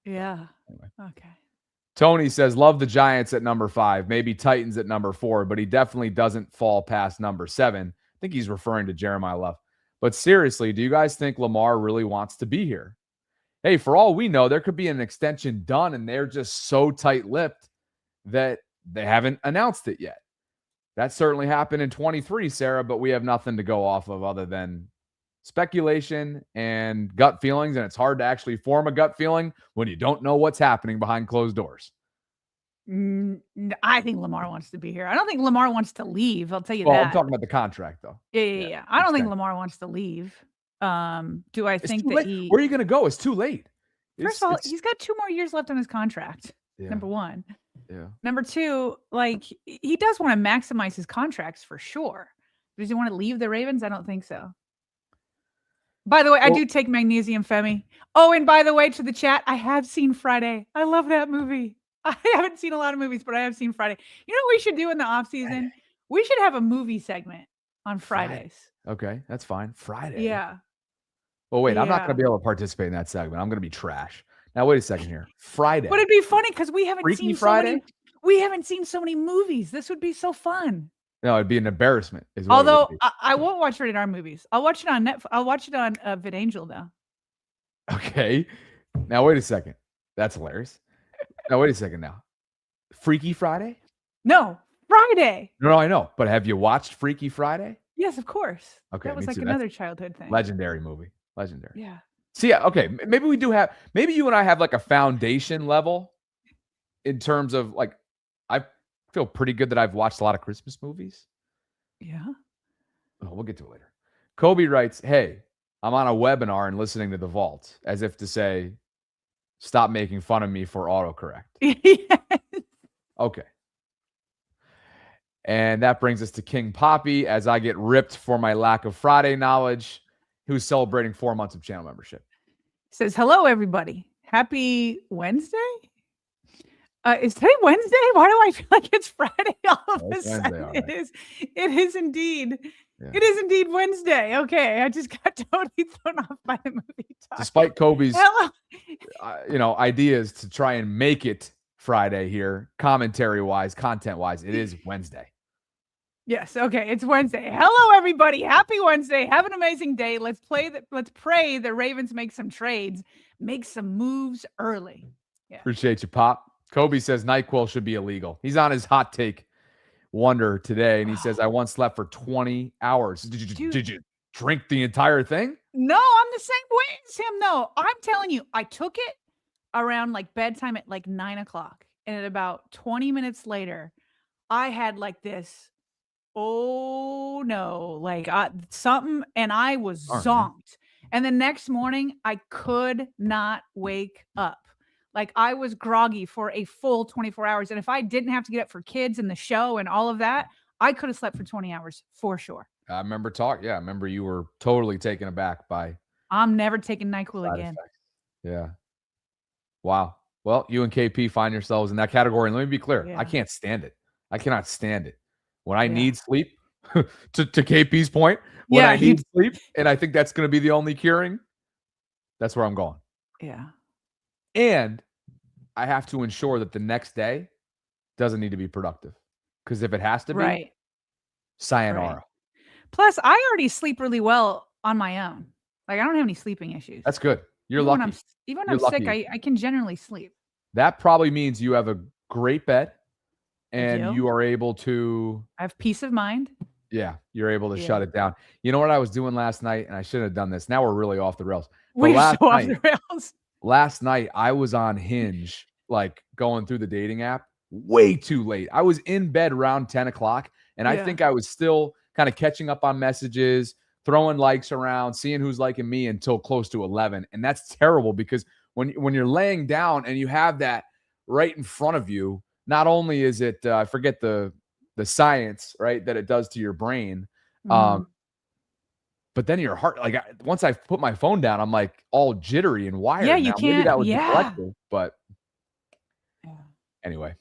Yeah. Anyway. Okay. Tony says, love the Giants at number 5, maybe Titans at number 4, but he definitely doesn't fall past number 7. I think he's referring to Jeremiah Love. But seriously, do you guys think Lamar really wants to be here? Hey, for all we know, there could be an extension done and they're just so tight-lipped that they haven't announced it yet. That certainly happened in 23, Sarah, but we have nothing to go off of other than speculation and gut feelings, and it's hard to actually form a gut feeling when you don't know what's happening behind closed doors. I think Lamar wants to be here. I don't think Lamar wants to leave. I'll tell you Well, that. I'm talking about the contract, though. Yeah. I don't think Lamar wants to leave. Do I think that he? Where are you going to go? It's too late. First of all, he's got 2 more years left on his contract. Yeah. Number one. Yeah. Number two, like he does want to maximize his contracts for sure. Does he want to leave the Ravens? I don't think so. By the way, I do take Magnesium Femi. Oh, and by the way, to the chat, I have seen Friday. I love that movie. I haven't seen a lot of movies, but I have seen Friday. You know what we should do in the off season? We should have a movie segment on Fridays. Okay, that's fine. Friday. Yeah. Well, wait, I'm not going to be able to participate in that segment. I'm going to be trash. Now, wait a second here. Friday. But it'd be funny because we haven't Freaky seen Friday? we haven't seen so many movies. This would be so fun. No, it'd be an embarrassment. Is what Although it would be. I won't watch rated R movies. I'll watch it on Netflix. I'll watch it on VidAngel though. Okay. Now, wait a second. That's hilarious. Now, wait a second now. Freaky Friday? No, Friday. No, I know. But have you watched Freaky Friday? Yes, of course. Okay. That was me like too. another That's childhood thing. legendary movie. Legendary. Yeah. See, okay. Maybe we do have, maybe you and I have like a foundation level in terms of like, I feel pretty good that I've watched a lot of Christmas movies. Yeah. Oh, we'll get to it later. Kobe writes, hey, I'm on a webinar and listening to The Vault, as if to say, stop making fun of me for autocorrect. Yes. Okay. And that brings us to King Poppy, as I get ripped for my lack of Friday knowledge, who's celebrating 4 months of channel membership. Says, hello, everybody. Happy Wednesday? Is today Wednesday? Why do I feel like it's Friday all of a sudden? Wednesday, right. It is indeed. Yeah. It is indeed Wednesday. Okay. I just got totally thrown off by the movie talk. Despite Kobe's Hello. ideas to try and make it Friday here, commentary-wise, content-wise, it is Wednesday. Yes. Okay. It's Wednesday. Hello, everybody. Happy Wednesday. Have an amazing day. Let's pray the Ravens make some trades, make some moves early. Yeah. Appreciate you, Pop. Kobe says NyQuil should be illegal. He's on his hot take wonder today, and he says, I once slept for 20 hours. Did you drink the entire thing? No, I'm the same way as him. No, I'm telling you, I took it around like bedtime at like 9 o'clock. And at about 20 minutes later, I had like this, oh no, like something, and I was zonked. And the next morning, I could not wake up. Like I was groggy for a full 24 hours. And if I didn't have to get up for kids and the show and all of that, I could have slept for 20 hours for sure. I remember I remember you were totally taken aback by. I'm never taking NyQuil again. Effects. Yeah. Wow. Well, you and KP find yourselves in that category. And let me be clear. Yeah. I can't stand it. I cannot stand it. When I need sleep, to KP's point, when I need sleep, and I think that's going to be the only curing, that's where I'm going. Yeah. And I have to ensure that the next day doesn't need to be productive. Because if it has to be, sayonara. Right. Plus, I already sleep really well on my own. Like, I don't have any sleeping issues. That's good. You're lucky. Even when I'm sick, I can generally sleep. That probably means you have a great bed and you are able to... I have peace of mind. Yeah, you're able to shut it down. You know what I was doing last night? And I shouldn't have done this. Now we're really off the rails. We're so off the rails. Last night, I was on Hinge, like going through the dating app way too late. I was in bed around 10 o'clock, and I think I was still kind of catching up on messages, throwing likes around, seeing who's liking me until close to 11. And that's terrible because when you're laying down and you have that right in front of you, not only is it, I forget the science, right, that it does to your brain, but then your heart, like once I put my phone down, I'm like all jittery and wired. Yeah, you now. can't. Maybe that would be collective, but anyway,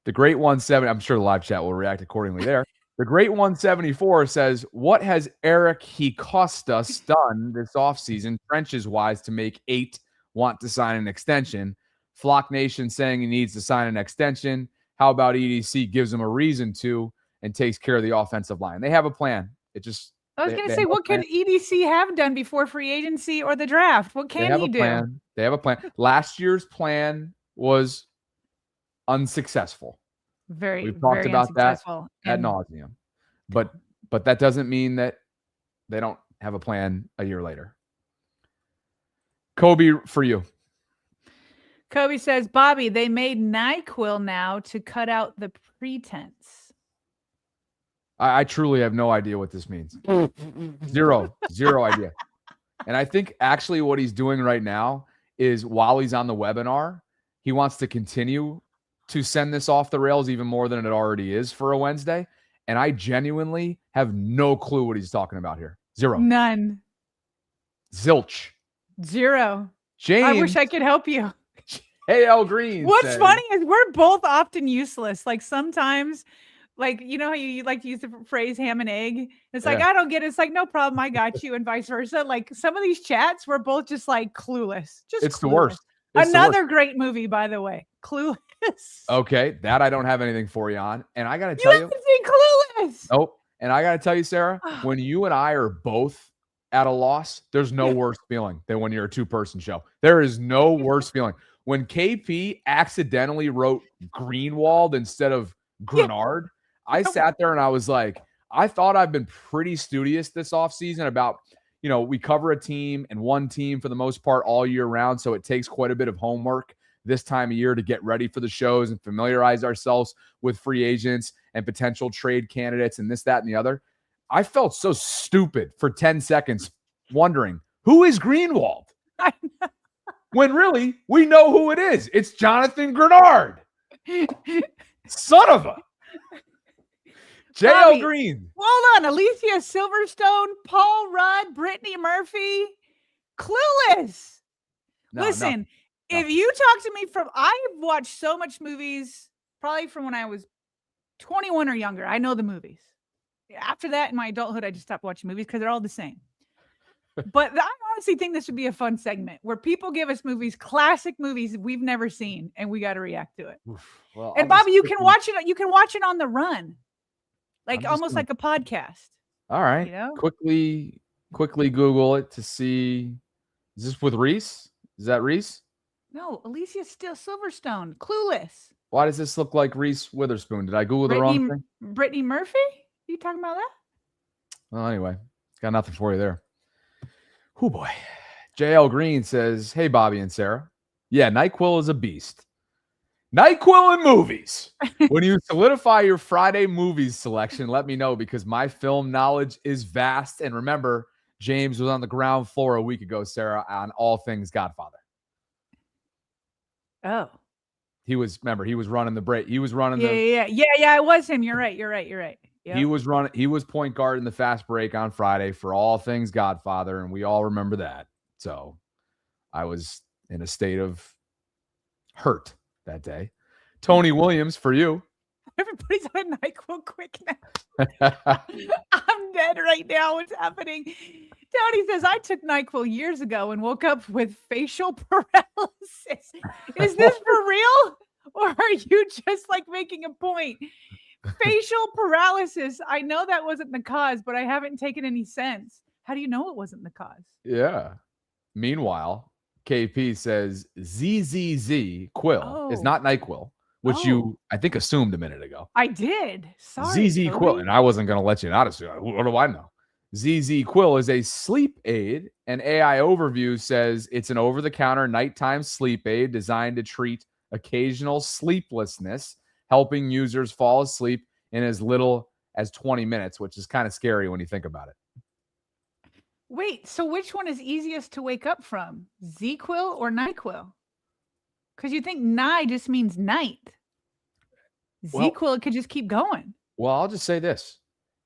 the Great 170. I'm sure the live chat will react accordingly there. The Great 174 says, "What has Eric Costas done this offseason, trenches wise, to make 8 want to sign an extension?" Flock Nation saying he needs to sign an extension. How about EDC gives him a reason to and takes care of the offensive line? They have a plan. It just. I was going to say, what could EDC have done before free agency or the draft? What can he do? They have a plan. Last year's plan was unsuccessful. Very, We've talked very about that unsuccessful. ad And nauseum. But that doesn't mean that they don't have a plan a year later. Kobe, for you. Kobe says, Bobby, they made NyQuil now to cut out the pretense. I truly have no idea what this means. Zero idea. And I think actually what he's doing right now is while he's on the webinar, he wants to continue to send this off the rails even more than it already is for a Wednesday. And I genuinely have no clue what he's talking about here. Zero. None. Zilch. Zero. James. I wish I could help you. Hey, L Green. What's funny is we're both often useless. Like sometimes, like, you know how you like to use the phrase ham and egg? It's like, I don't get it. It's like, no problem. I got you. And vice versa. Like some of these chats, we're both just like clueless. It's clueless. the worst. It's Another great movie, by the way. Clueless. Okay. That I don't have anything for you on. And I got to You tell you. haven't seen Clueless. Nope. And I got to tell you, Sarah, when you and I are both at a loss, there's no worse feeling than when you're a two-person show. There is no worse feeling. When KP accidentally wrote Greenwald instead of Grenard, I sat there and I was like, I thought I've been pretty studious this offseason about, you know, we cover a team and one team for the most part all year round. So it takes quite a bit of homework this time of year to get ready for the shows and familiarize ourselves with free agents and potential trade candidates and this, that, and the other. I felt so stupid for 10 seconds wondering, who is Greenwald? When really, we know who it is. It's Jonathan Grenard. Son of a. J.L. Green. Hold on. Alicia Silverstone, Paul Rudd, Brittany Murphy. Clueless. Listen, if you talk to me I've watched so much movies, probably from when I was 21 or younger. I know the movies. After that, in my adulthood, I just stopped watching movies because they're all the same. But I honestly think this would be a fun segment where people give us movies, classic movies we've never seen, and we got to react to it. Well, and Bobby, you can watch it. You can watch it on the run, like almost like a podcast. All right. You know? Quickly Google it to see. Is this with Reese? Is that Reese? No, Alicia Silverstone, Clueless. Why does this look like Reese Witherspoon? Did I Google the wrong thing? Brittany Murphy? You talking about that? Well, anyway, got nothing for you there. Oh boy. JL Green says, hey, Bobby and Sarah. Yeah, NyQuil is a beast. NyQuil and movies. When you solidify your Friday movies selection, let me know because my film knowledge is vast. And remember, James was on the ground floor a week ago, Sarah, on all things Godfather. Oh. He was running the break. He was running Yeah, it was him. You're right. Yep. He was point guard in the fast break on Friday for all things Godfather, and we all remember that. So I was in a state of hurt that day. Tony Williams, for you. Everybody's on NyQuil quick now. I'm dead right now. What's happening? Tony says, I took NyQuil years ago and woke up with facial paralysis. Is this for real? Or are you just like making a point? Facial paralysis. I know that wasn't the cause, but I haven't taken any sense. How do you know it wasn't the cause? Yeah. Meanwhile, KP says ZZZ Quill is not NyQuil, which you, I think, assumed a minute ago. I did. Sorry. ZZ Quill. And I wasn't going to let you not assume. What do I know? ZZ Quill is a sleep aid, and AI Overview says it's an over-the-counter nighttime sleep aid designed to treat occasional sleeplessness, helping users fall asleep in as little as 20 minutes, which is kind of scary when you think about it. Wait, so which one is easiest to wake up from? ZQuil or NyQuil? Because you think Ny just means night. ZQuil could just keep going. Well, I'll just say this.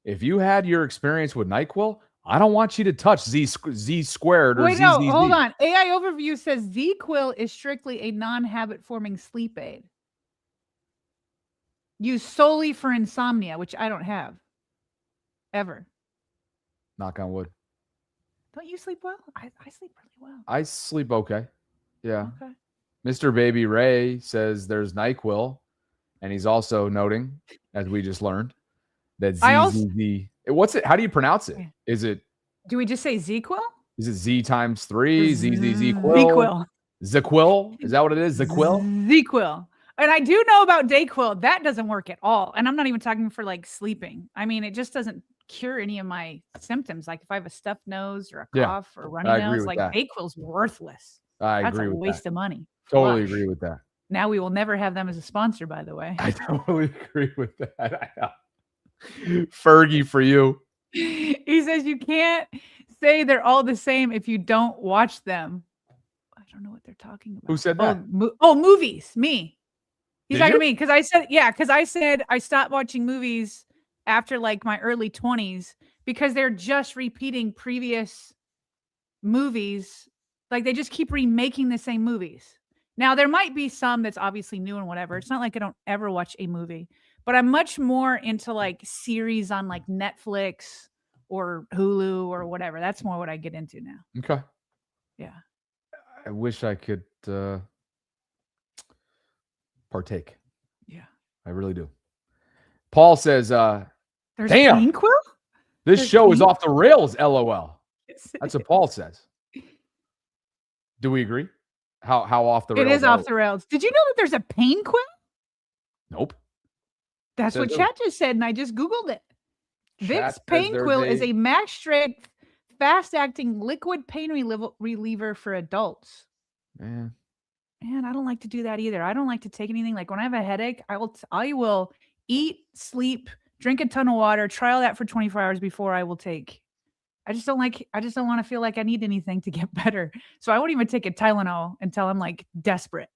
If you had your experience with NyQuil, I don't want you to touch Z squared or ZZZ. No, hold on. AI Overview says ZQuil is strictly a non-habit forming sleep aid. Used solely for insomnia, which I don't have. Ever. Knock on wood. Don't you sleep well? I sleep really well. I sleep okay. Yeah. Okay. Mr. Baby Ray says there's NyQuil, and he's also noting, as we just learned, that ZZZ. What's it? How do you pronounce it? Is it? Do we just say ZQuil? Is it Z times 3? ZZZ ZQuil. ZQuil? Is that what it is? ZQuil? ZQuil. And I do know about Dayquil. That doesn't work at all. And I'm not even talking for like sleeping. I mean, it just doesn't cure any of my symptoms. Like if I have a stuffed nose or a Yeah, cough or a runny I agree nose, with like that. Dayquil's worthless. I That's agree a with waste that. of money. Totally Flush. agree with that. Now we will never have them as a sponsor, by the way. I totally agree with that. I know. Fergie for you. He says you can't say they're all the same if you don't watch them. I don't know what they're talking about. Who said that? Movies. Me. He's Did talking you? to me because I said I stopped watching movies after like my early 20s because they're just repeating previous movies. Like they just keep remaking the same movies. Now there might be some that's obviously new and whatever. It's not like I don't ever watch a movie, but I'm much more into like series on like Netflix or Hulu or whatever. That's more what I get into now. Okay. Yeah. I wish I could partake. Yeah. I really do. Paul says, There's damn. Pain Quill? This There's show is pain? off the rails, LOL. Yes, That's what Paul says. Do we agree? How off the rails? It is off the rails. Did you know that there's a Pain Quill? Nope. That's Says what who? chat just said, and I just Googled it. Chat Vicks says Pain there's Quill is a max strength, fast acting liquid pain reliever for adults. Man. Man, I don't like to do that either. I don't like to take anything. Like when I have a headache, I will eat, sleep, drink a ton of water, try all that for 24 hours before I will take. I just don't want to feel like I need anything to get better. So I won't even take a Tylenol until I'm like desperate.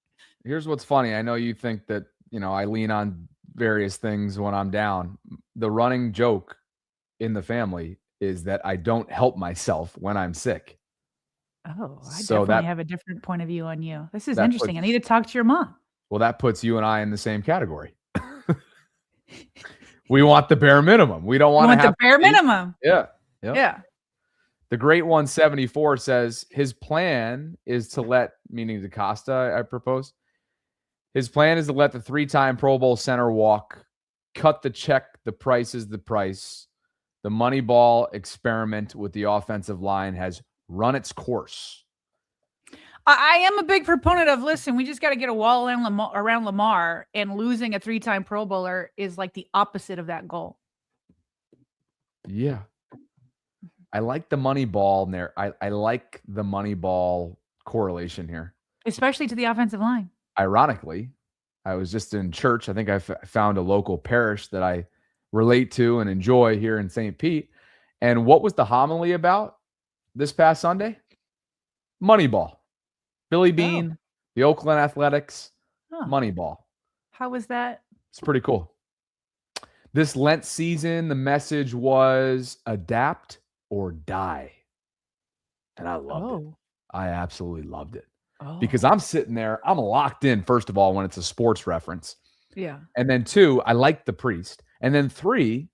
Here's what's funny. I know you think that, I lean on various things when I'm down. The running joke in the family is that I don't help myself when I'm sick. Oh, I So definitely have a different point of view on you. This is that interesting. I puts- need to talk to your mom. Well, that puts you and I in the same category. We want the bare minimum. We don't want to have the bare minimum. Yeah. Yeah. The Great 174 says his plan is to let, meaning DaCosta, I propose, his plan is to let the 3-time Pro Bowl center walk, cut the check, the price is the price. The Moneyball experiment with the offensive line has run its course. I am a big proponent of, listen, we just got to get a wall around Lamar, and losing a 3-time Pro Bowler is like the opposite of that goal. Yeah. I like the Moneyball there. I like the Moneyball correlation here. Especially to the offensive line. Ironically, I was just in church. I think I found a local parish that I relate to and enjoy here in St. Pete. And what was the homily about this past Sunday? Moneyball. Billy Bean, the Oakland Athletics, Moneyball. How was that? It's pretty cool. This Lent season, the message was adapt or die. And I loved it. I absolutely loved it. Because I'm sitting there, I'm locked in, first of all, when it's a sports reference. Yeah. And then 2, I like the priest. And then 3,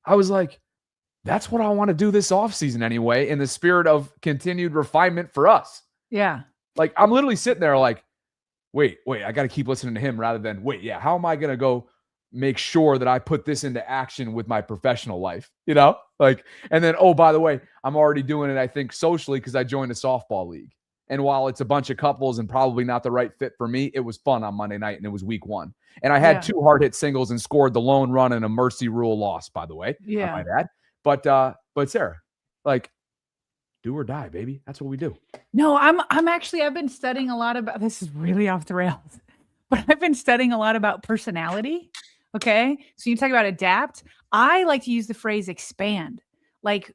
I was like, that's what I want to do this offseason anyway, in the spirit of continued refinement for us. Yeah. Like, I'm literally sitting there like, wait, I got to keep listening to him rather than, how am I going to go make sure that I put this into action with my professional life? Like, and then, oh, by the way, I'm already doing it, I think, socially because I joined a softball league. And while it's a bunch of couples and probably not the right fit for me, it was fun on Monday night, and it was week 1. And I had 2 hard hit singles and scored the lone run in a mercy rule loss, by the way. Yeah. I might add. But Sarah, like, do or die, baby. That's what we do. No, I've been studying a lot about, this is really off the rails, but I've been studying a lot about personality. Okay. So you talk about adapt. I like to use the phrase expand. Like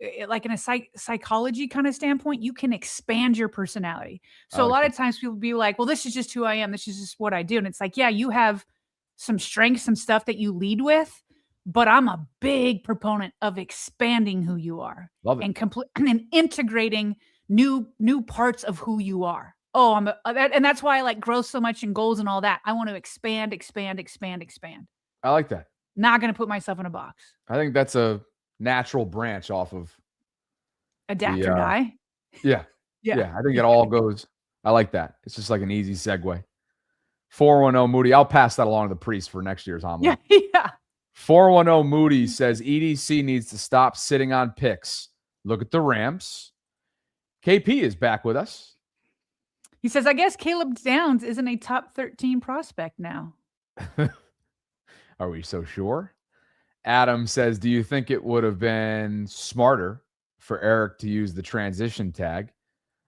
in a psychology kind of standpoint, you can expand your personality. So a lot of times people be like, well, this is just who I am. This is just what I do. And it's like, yeah, you have some strengths, some stuff that you lead with, but I'm a big proponent of expanding who you are. Love it. And integrating new parts of who you are. And that's why I like growth so much and goals and all that. I want to expand. I like that. Not going to put myself in a box. I think that's a natural branch off of adapt or die. Yeah. I think it all goes. I like that. It's just like an easy segue. 410 Moody. I'll pass that along to the priest for next year's homily. Yeah. 410 Moody says EDC needs to stop sitting on picks. Look at the Rams. KP is back with us. He says, I guess Caleb Downs isn't a top 13 prospect now. Are we so sure? Adam says, do you think it would have been smarter for Eric to use the transition tag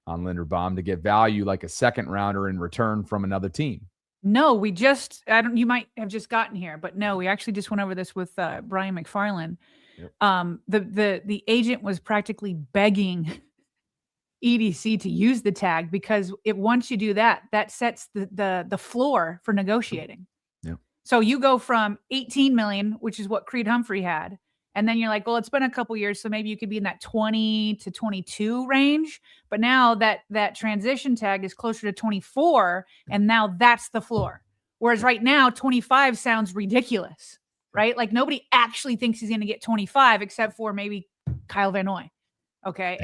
on Linderbaum to get value like a second rounder in return from another team? No, you might have just gotten here, but no, we actually just went over this with Brian McFarland. Yep. The agent was practically begging EDC to use the tag because once you do that sets the floor for negotiating. Yep. So you go from 18 million, which is what Creed Humphrey had. And then you're like, well, it's been a couple years, so maybe you could be in that 20 to 22 range. But now that transition tag is closer to 24, and now that's the floor. Whereas right now, 25 sounds ridiculous, right? Like nobody actually thinks he's going to get 25 except for maybe Kyle Van Noy. Okay.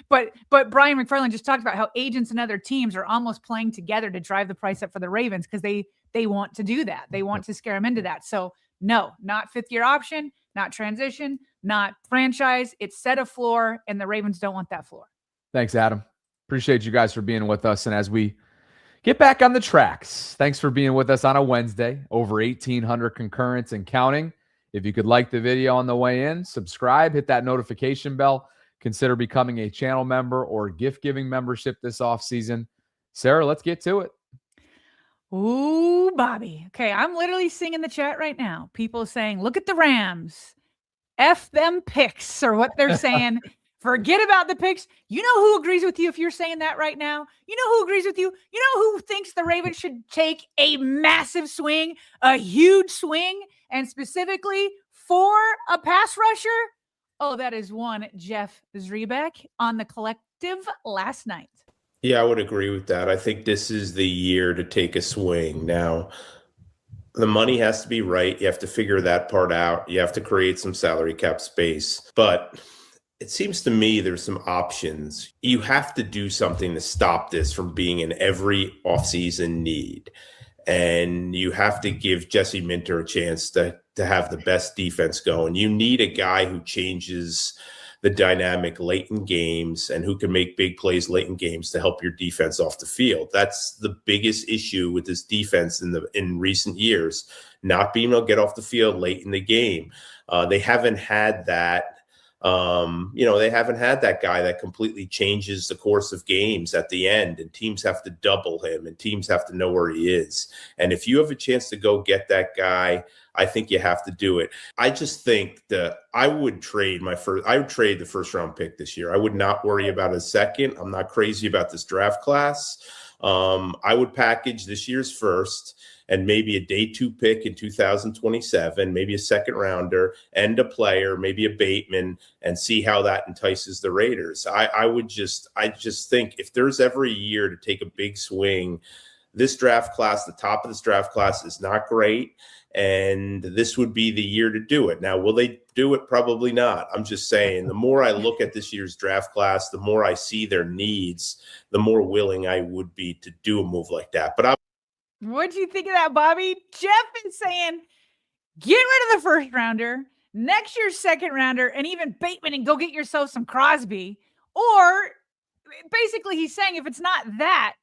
But Brian McFarland just talked about how agents and other teams are almost playing together to drive the price up for the Ravens because they want to do that. They want to scare them into that. So no, not fifth-year option, not transition, not franchise. It's set a floor, and the Ravens don't want that floor. Thanks, Adam. Appreciate you guys for being with us. And as we get back on the tracks, thanks for being with us on a Wednesday. Over 1,800 concurrents and counting. If you could like the video on the way in, subscribe, hit that notification bell. Consider becoming a channel member or gift-giving membership this offseason. Sarah, let's get to it. Ooh, Bobby. Okay, I'm literally seeing in the chat right now, people saying, look at the Rams. F them picks, or what they're saying. Forget about the picks. You know who agrees with you if you're saying that right now? You know who agrees with you? You know who thinks the Ravens should take a massive swing, a huge swing, and specifically for a pass rusher? Oh, that is one Jeff Zrebeck on The Collective last night. Yeah, I would agree with that. I think this is the year to take a swing. Now, the money has to be right. You have to figure that part out. You have to create some salary cap space. But it seems to me there's some options. You have to do something to stop this from being an every offseason need. And you have to give Jesse Minter a chance to have the best defense going. You need a guy who changes the dynamic late in games and who can make big plays late in games to help your defense off the field. That's the biggest issue with this defense in recent years, not being able to get off the field late in the game. They haven't had that. They haven't had that guy that completely changes the course of games at the end, and teams have to double him and teams have to know where he is. And if you have a chance to go get that guy, I think you have to do it. I just think that I would trade the first round pick this year. I would not worry about a second. I'm not crazy about this draft class. I would package this year's first and maybe a day 2 pick in 2027, maybe a second rounder and a player, maybe a Bateman, and see how that entices the Raiders. I just think if there's ever a year to take a big swing, this draft class, the top of this draft class is not great. And this would be the year to do it. Now, will they do it? Probably not. I'm just saying, the more I look at this year's draft class, the more I see their needs, the more willing I would be to do a move like that. But what'd you think of that, Bobby? Jeff is saying, get rid of the first rounder, next year's second rounder, and even Bateman, and go get yourself some Crosby. Or basically he's saying, if it's not that,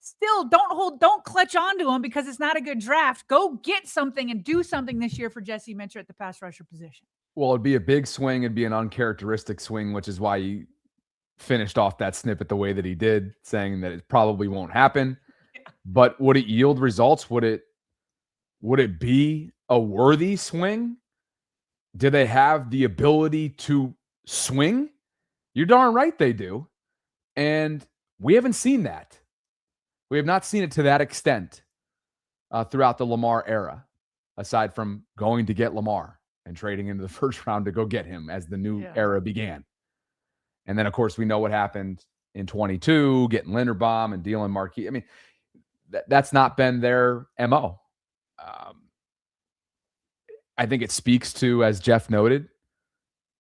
still don't clutch onto him because it's not a good draft. Go get something and do something this year for Jesse Minter at the pass rusher position. Well, it'd be a big swing. It'd be an uncharacteristic swing, which is why he finished off that snippet the way that he did, saying that it probably won't happen. Yeah. But would it yield results? Would it be a worthy swing? Do they have the ability to swing? You're darn right they do. And we haven't seen that. We have not seen it to that extent throughout the Lamar era, aside from going to get Lamar and trading into the first round to go get him as the new era began. And then, of course, we know what happened in 22, getting Linderbaum and dealing Marquis. I mean, that's not been their MO. I think it speaks to, as Jeff noted,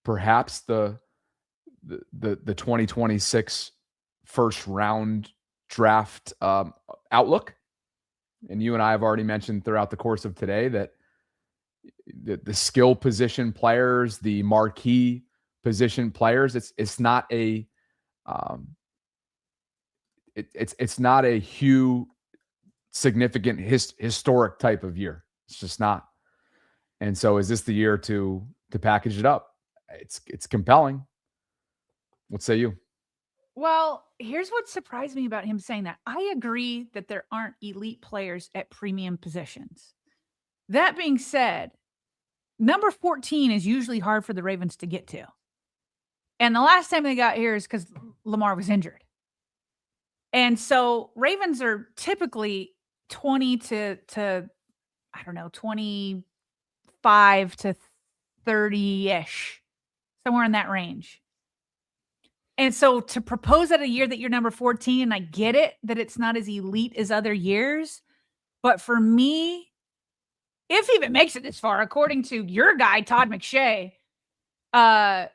perhaps the 2026 first round draft outlook. And you and I have already mentioned throughout the course of today that the skill position players, the marquee position players, it's not a it's not a huge, significant, historic type of year. It's just not. And so, is this the year to package it up? It's compelling. What say you? Well, here's what surprised me about him saying that. I agree that there aren't elite players at premium positions. That being said, number 14 is usually hard for the Ravens to get to. And the last time they got here is because Lamar was injured. And so Ravens are typically 20 to I don't know, 25 to 30-ish, somewhere in that range. And so to propose at a year that you're number 14, and I get it that it's not as elite as other years, but for me, if he even makes it this far, according to your guy, Todd McShay,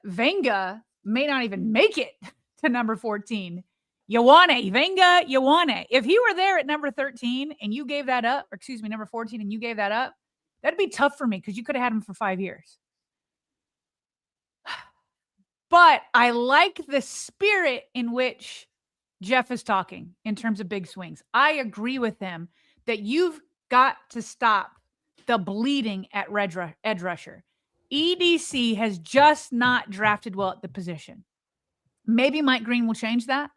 Venga may not even make it to number 14. Ioane, Venga, Ioane. If he were there at number 13 and you gave that up, or excuse me, number 14 and you gave that up, that'd be tough for me because you could have had him for 5 years. But I like the spirit in which Jeff is talking in terms of big swings. I agree with him that you've got to stop the bleeding at edge rusher. EDC has just not drafted well at the position. Maybe Mike Green will change that.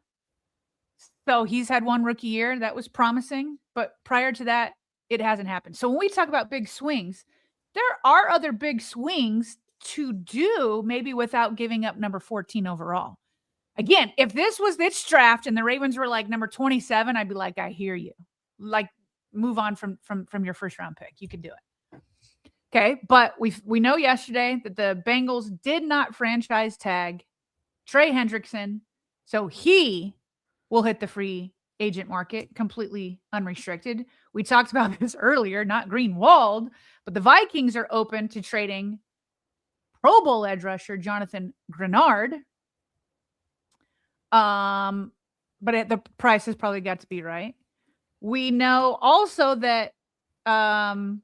So he's had one rookie year that was promising, but prior to that, it hasn't happened. So when we talk about big swings, there are other big swings to do, maybe without giving up number 14 overall. Again, if this was this draft and the Ravens were like number 27, I'd be like, I hear you. Like, move on from your first round pick. You could do it. Okay, but we know yesterday that the Bengals did not franchise tag Trey Hendrickson, so he will hit the free agent market completely unrestricted. We talked about this earlier, not Greenwald, but the Vikings are open to trading Pro Bowl edge rusher Jonathan Grenard. But the price has probably got to be right. We know also that pass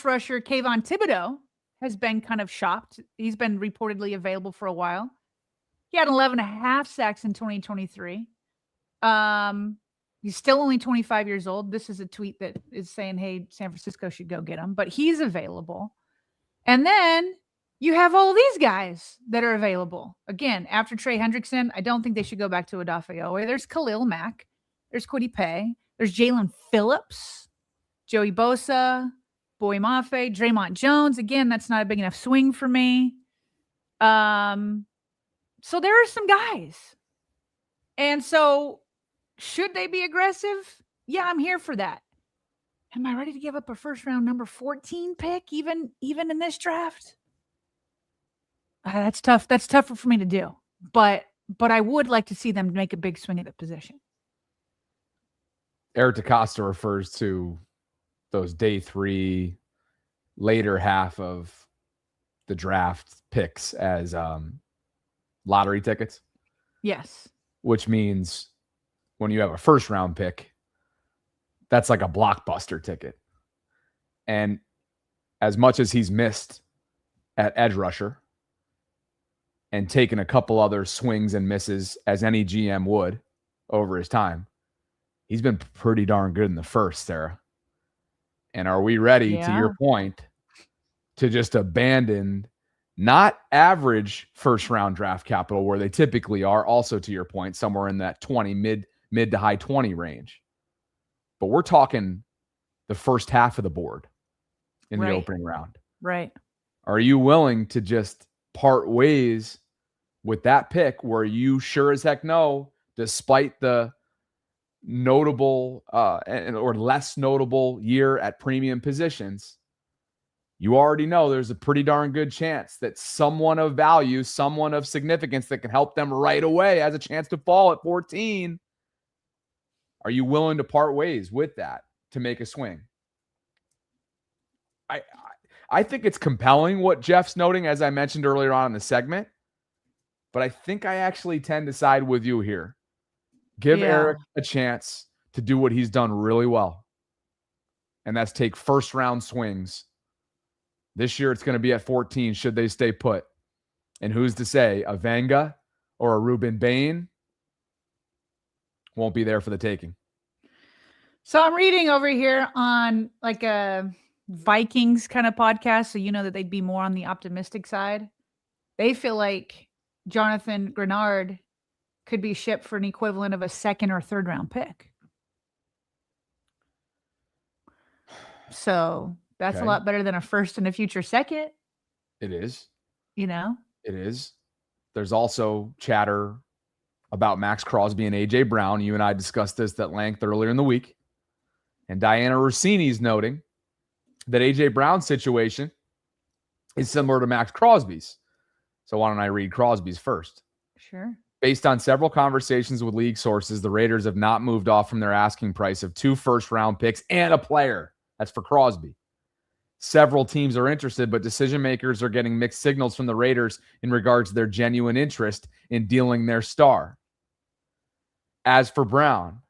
rusher Kayvon Thibodeau has been kind of shopped. He's been reportedly available for a while. He had 11.5 sacks in 2023. He's still only 25 years old. This is a tweet that is saying, hey, San Francisco should go get him, but he's available. And then you have all these guys that are available. Again, after Trey Hendrickson, I don't think they should go back to Odafe. There's Khalil Mack. There's Kwity Paye. There's Jalen Phillips, Joey Bosa, Boy Mafe, Draymond Jones. Again, that's not a big enough swing for me. So there are some guys. And so should they be aggressive? Yeah, I'm here for that. Am I ready to give up a first round number 14 pick even in this draft? That's tough. That's tougher for me to do. But I would like to see them make a big swing at the position. Eric DaCosta refers to those day 3, later half of the draft picks as lottery tickets. Yes. Which means when you have a first round pick, that's like a blockbuster ticket. And as much as he's missed at edge rusher and taken a couple other swings and misses as any GM would over his time, he's been pretty darn good in the first, Sarah. And are we ready, to your point, to just abandon not average first round draft capital where they typically are, also to your point, somewhere in that 20 mid to high 20 range. But we're talking the first half of the board in the opening round. Right. Are you willing to just part ways with that pick where you sure as heck know, despite the notable or less notable year at premium positions, you already know there's a pretty darn good chance that someone of value, someone of significance that can help them right away has a chance to fall at 14. Are you willing to part ways with that to make a swing? I think it's compelling what Jeff's noting, as I mentioned earlier on in the segment, but I think I actually tend to side with you here. Give Eric a chance to do what he's done really well, and that's take first round swings. This year it's going to be at 14 should they stay put. And who's to say a Venga or a Ruben Bain won't be there for the taking. So I'm reading over here on like a Vikings kind of podcast, so you know that they'd be more on the optimistic side. They feel like Jonathan Grenard could be shipped for an equivalent of a second or third round pick. So that's a lot better than a first and a future second. It is. You know? It is. There's also chatter about Max Crosby and A.J. Brown. You and I discussed this at length earlier in the week. And Diana Rossini's noting that A.J. Brown's situation is similar to Max Crosby's. So why don't I read Crosby's first? Sure. Based on several conversations with league sources, the Raiders have not moved off from their asking price of 2 first-round picks and a player. That's for Crosby. Several teams are interested, but decision makers are getting mixed signals from the Raiders in regards to their genuine interest in dealing their star. As for Brown,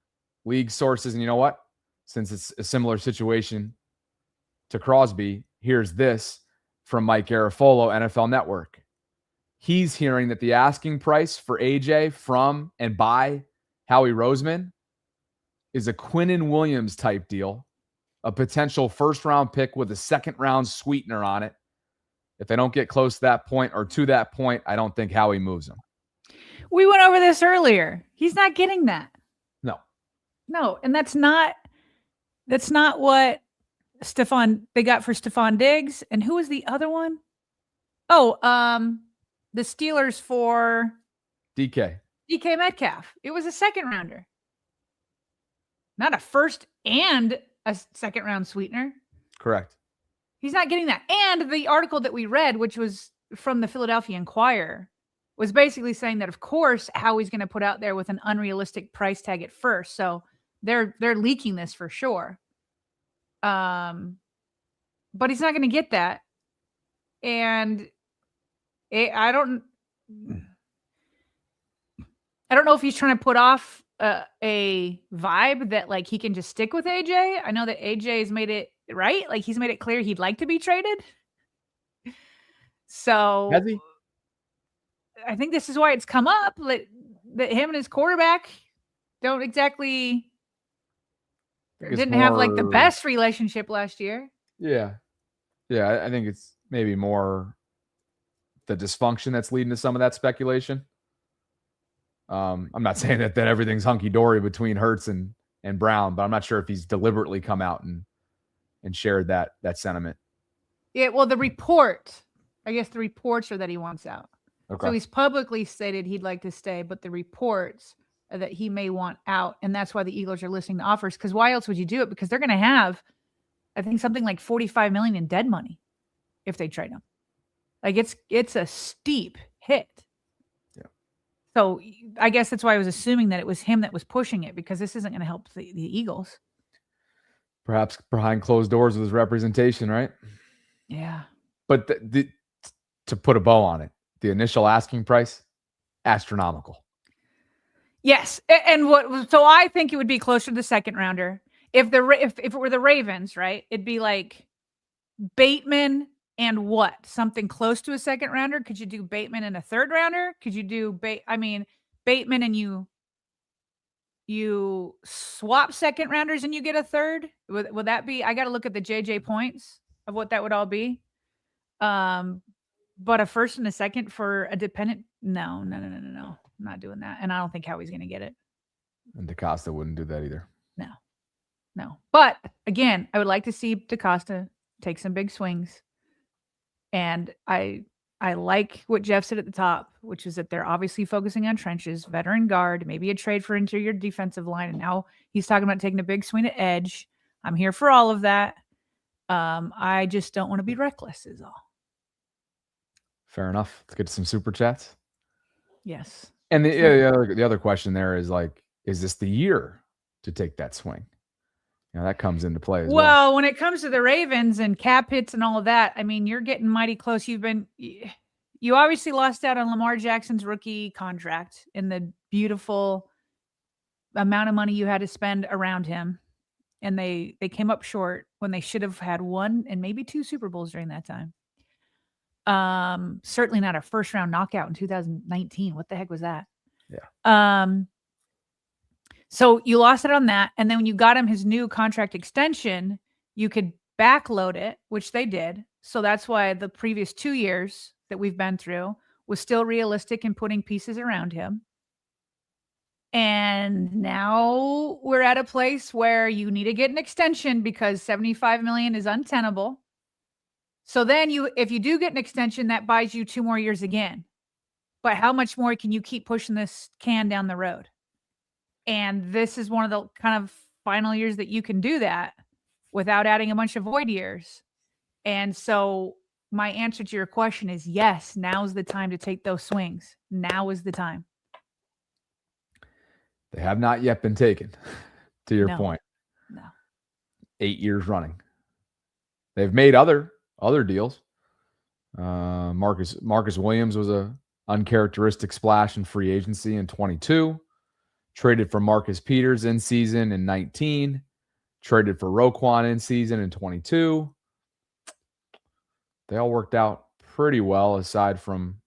league sources, and you know what? Since it's a similar situation to Crosby, here's this from Mike Garafolo, NFL Network. He's hearing that the asking price for AJ from and by Howie Roseman is a Quinnen Williams type deal, a potential first-round pick with a second-round sweetener on it. If they don't get close to that point or to that point, I don't think Howie moves him. We went over this earlier. He's not getting that. No. And that's not what they got for Stephon Diggs. And who was the other one? Oh, the Steelers for DK Metcalf. It was a second rounder. Not a first and a second round sweetener. Correct. He's not getting that. And the article that we read, which was from the Philadelphia Inquirer, was basically saying that, of course, Howie's going to put out there with an unrealistic price tag at first. So they're leaking this for sure. But he's not going to get that. And I don't know if he's trying to put off a vibe that like he can just stick with AJ. I know that AJ has made it right. Like he's made it clear he'd like to be traded. So Has he? I think this is why it's come up that him and his quarterback don't exactly didn't have like the best relationship last year. Yeah. I think it's maybe more the dysfunction that's leading to some of that speculation. I'm not saying that everything's hunky-dory between Hurts and Brown, but I'm not sure if he's deliberately come out and shared that sentiment. Yeah, well, the reports are that he wants out. Okay. So he's publicly stated he'd like to stay, but the reports are that he may want out, and that's why the Eagles are listening to offers. Because why else would you do it? Because they're going to have, I think, something like $45 million in dead money if they trade him. Like it's a steep hit. Yeah. So I guess that's why I was assuming that it was him that was pushing it, because this isn't going to help the Eagles. Perhaps behind closed doors with his representation, right? Yeah. But to put a bow on it, the initial asking price, astronomical. Yes, and so I think it would be closer to the second rounder. If it were the Ravens, right? It'd be like Bateman and what? Something close to a second rounder? Could you do Bateman and a third rounder? Could you do Bateman and you swap second rounders and you get a third? Would that be? I got to look at the JJ points of what that would all be. But a first and a second for a dependent? No. I'm not doing that. And I don't think Howie's going to get it. And DaCosta wouldn't do that either. No. But again, I would like to see DaCosta take some big swings. And I like what Jeff said at the top, which is that they're obviously focusing on trenches, veteran guard, maybe a trade for interior defensive line. And now he's talking about taking a big swing at edge. I'm here for all of that. I just don't want to be reckless is all. Fair enough. Let's get to some super chats. Yes. And the other question there is like, is this the year to take that swing? That comes into play as well. Well, when it comes to the Ravens and cap hits and all of that, I mean, you're getting mighty close. You obviously lost out on Lamar Jackson's rookie contract in the beautiful amount of money you had to spend around him. And they came up short when they should have had 1 and maybe 2 Super Bowls during that time. Certainly not a first round knockout in 2019. What the heck was that? Yeah. So you lost it on that. And then when you got him his new contract extension, you could backload it, which they did. So that's why the previous 2 years that we've been through was still realistic in putting pieces around him. And now we're at a place where you need to get an extension because $75 million is untenable. So then if you do get an extension, that buys you 2 more years again. But how much more can you keep pushing this can down the road? And this is one of the kind of final years that you can do that without adding a bunch of void years. And so my answer to your question is yes, now's the time to take those swings. Now is the time. They have not yet been taken, to your point. No. 8 years running. They've made other deals. Marcus Williams was a uncharacteristic splash in free agency in 22. Traded for Marcus Peters in season in 19. Traded for Roquan in season in 22. They all worked out pretty well aside from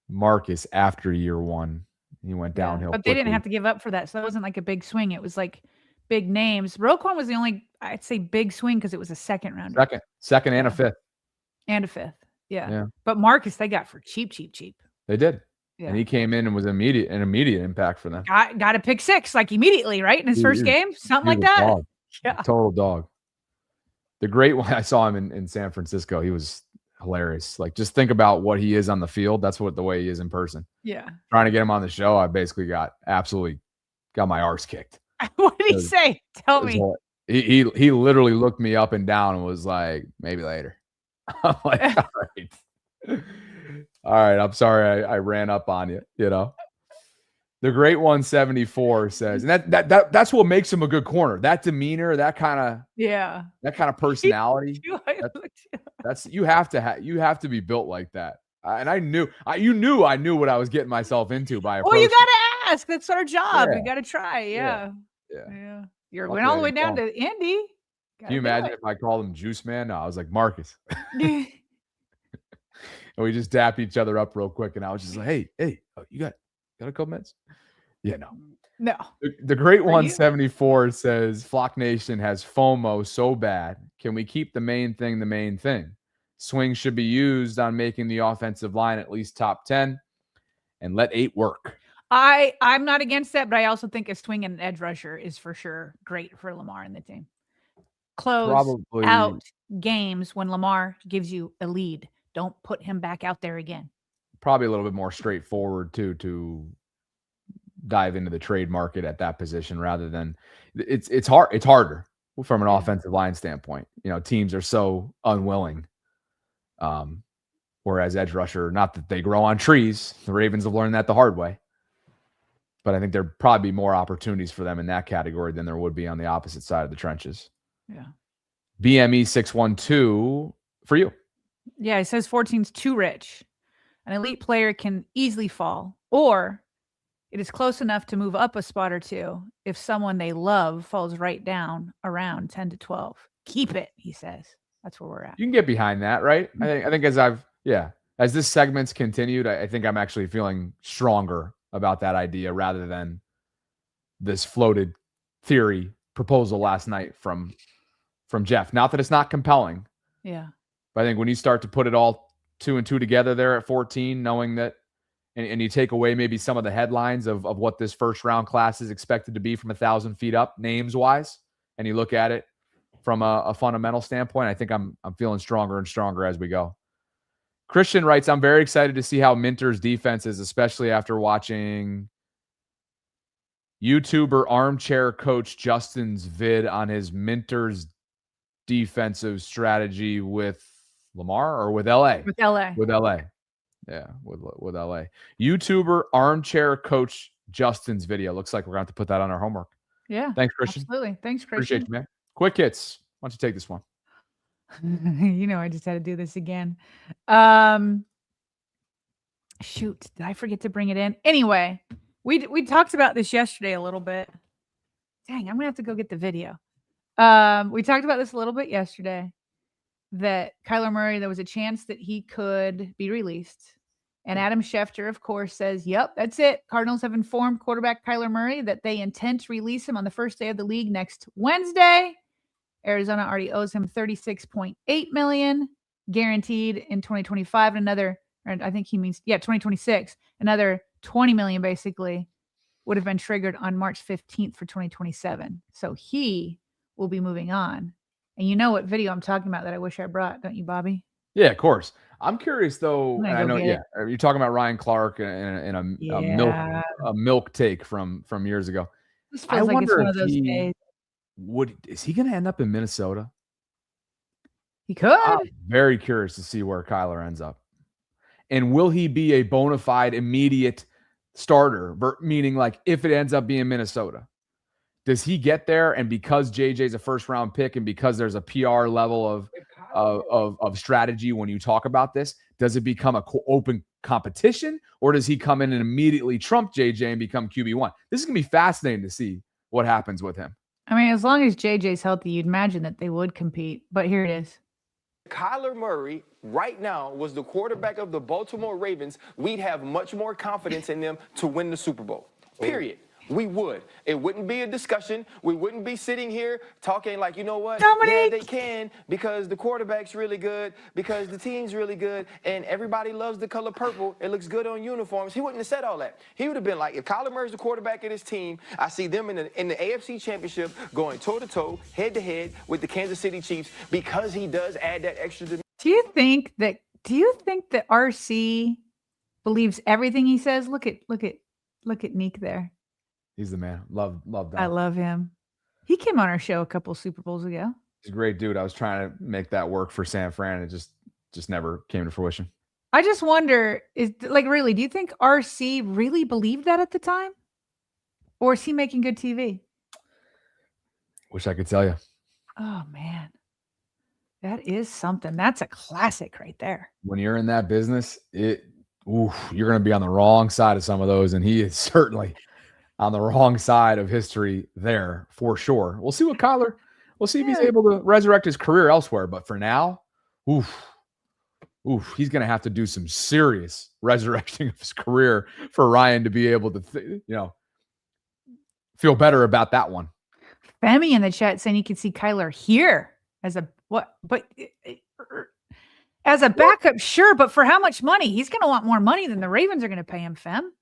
Marcus after year one. He went downhill. But they didn't have to give up for that. So that wasn't like a big swing. It was like big names. Roquan was the only, I'd say, big swing because it was a second round. Second and a fifth. And a fifth. Yeah. But Marcus, they got for cheap. They did. Yeah. And he came in and was an immediate impact for them. Got a pick six, like immediately, right? In his first game? Something like that. Dog. Yeah. Total dog. The great one, I saw him in San Francisco. He was hilarious. Like, just think about what he is on the field. That's the way he is in person. Yeah. Trying to get him on the show, I basically got my arse kicked. What did he say? Tell me. He literally looked me up and down and was like, maybe later. I'm like, all right. All right, I'm sorry I ran up on you, you know. The Great 174 says, and that's what makes him a good corner. That demeanor, that kind of personality. You have to be built like that. And I knew what I was getting myself into by approaching. Well, you gotta ask. That's our job. We gotta try. Yeah. You went all the way down to Indy. Can you imagine if I called him Juice Man? No, I was like Marcus. And we just dapped each other up real quick, and I was just like, "Hey, you got a couple minutes?" Yeah, no. The Great 174 says Flock Nation has FOMO so bad. Can we keep the main thing? Swings should be used on making the offensive line at least top 10, and let 8 work. I'm not against that, but I also think a swing and an edge rusher is for sure great for Lamar and the team. Close out games when Lamar gives you a lead. Don't put him back out there again. Probably a little bit more straightforward too, to dive into the trade market at that position rather than it's harder from an offensive line standpoint. You know, teams are so unwilling. Whereas edge rusher, not that they grow on trees. The Ravens have learned that the hard way. But I think there'd probably be more opportunities for them in that category than there would be on the opposite side of the trenches. Yeah. BME 612 for you. Yeah, it says 14's too rich. An elite player can easily fall, or it is close enough to move up a spot or two if someone they love falls right down around 10 to 12. Keep it, he says. That's where we're at. You can get behind that, right? I think as this segment's continued, I think I'm actually feeling stronger about that idea rather than this floated theory proposal last night from Jeff. Not that it's not compelling. Yeah. But I think when you start to put it all 2 and 2 together there at 14, knowing that, and you take away maybe some of the headlines of what this first round class is expected to be from 1,000 feet up, names wise, and you look at it from a fundamental standpoint, I think I'm feeling stronger and stronger as we go. Christian writes, I'm very excited to see how Minter's defense is, especially after watching YouTuber Armchair Coach Justin's vid on his Minter's defensive strategy with Lamar or with LA? With LA. With LA. Yeah, with LA. YouTuber Armchair Coach Justin's video. Looks like we're going to have to put that on our homework. Yeah. Thanks, Christian. Absolutely. Thanks, Christian. Appreciate you, man. Quick hits. Why don't you take this one? I just had to do this again. Shoot, did I forget to bring it in? Anyway, we talked about this yesterday a little bit. Dang, I'm going to have to go get the video. We talked about this a little bit yesterday, that Kyler Murray, there was a chance that he could be released. And Adam Schefter, of course, says, yep, that's it. Cardinals have informed quarterback Kyler Murray that they intend to release him on the first day of the league next Wednesday. Arizona already owes him $36.8 million guaranteed in 2025. Another, or I think he means, 2026. Another $20 million basically would have been triggered on March 15th for 2027. So he will be moving on. And you know what video I'm talking about that I wish I brought, don't you, Bobby? Yeah, of course. I'm curious though. I'm And gonna I go know, get it. you're talking about Ryan Clark and Yeah. a milk take from years ago. This I feels like it's wonder one if of those days. is he going to end up in Minnesota? He could. I'm very curious to see where Kyler ends up. And will he be a bona fide immediate starter? Meaning, like, if it ends up being Minnesota, does he get there? And because JJ's a first round pick, and because there's a PR level of strategy when you talk about this, does it become a open competition, or does he come in and immediately trump JJ and become QB1? This is gonna be fascinating to see what happens with him. I mean, as long as JJ's healthy, you'd imagine that they would compete. But here it is. Kyler Murray right now was the quarterback of the Baltimore Ravens, we'd have much more confidence in them to win the Super Bowl. Period. We would. It wouldn't be a discussion. We wouldn't be sitting here talking like, you know what? Dominique! Yeah, they can, because the quarterback's really good, because the team's really good, and everybody loves the color purple. It looks good on uniforms. He wouldn't have said all that. He would have been like, if Kyler Murray's the quarterback of this team, I see them in the AFC Championship going toe-to-toe, head-to-head with the Kansas City Chiefs, because he does add that extra dimension. Do you think that RC believes everything he says? Look at Neek there. He's the man. Love that. I love him. He came on our show a couple Super Bowls ago. He's a great dude. I was trying to make that work for San Fran. It just never came to fruition. I just wonder, really, do you think RC really believed that at the time? Or is he making good TV? Wish I could tell you. Oh, man. That is something. That's a classic right there. When you're in that business, you're going to be on the wrong side of some of those. And he is certainly on the wrong side of history there for sure. We'll see what Kyler, we'll see if he's able to resurrect his career elsewhere. But for now, he's going to have to do some serious resurrecting of his career for Ryan to be able to, feel better about that one. Femi in the chat saying you can see Kyler here as a as a backup, sure, but for how much money? He's going to want more money than the Ravens are going to pay him, Fem.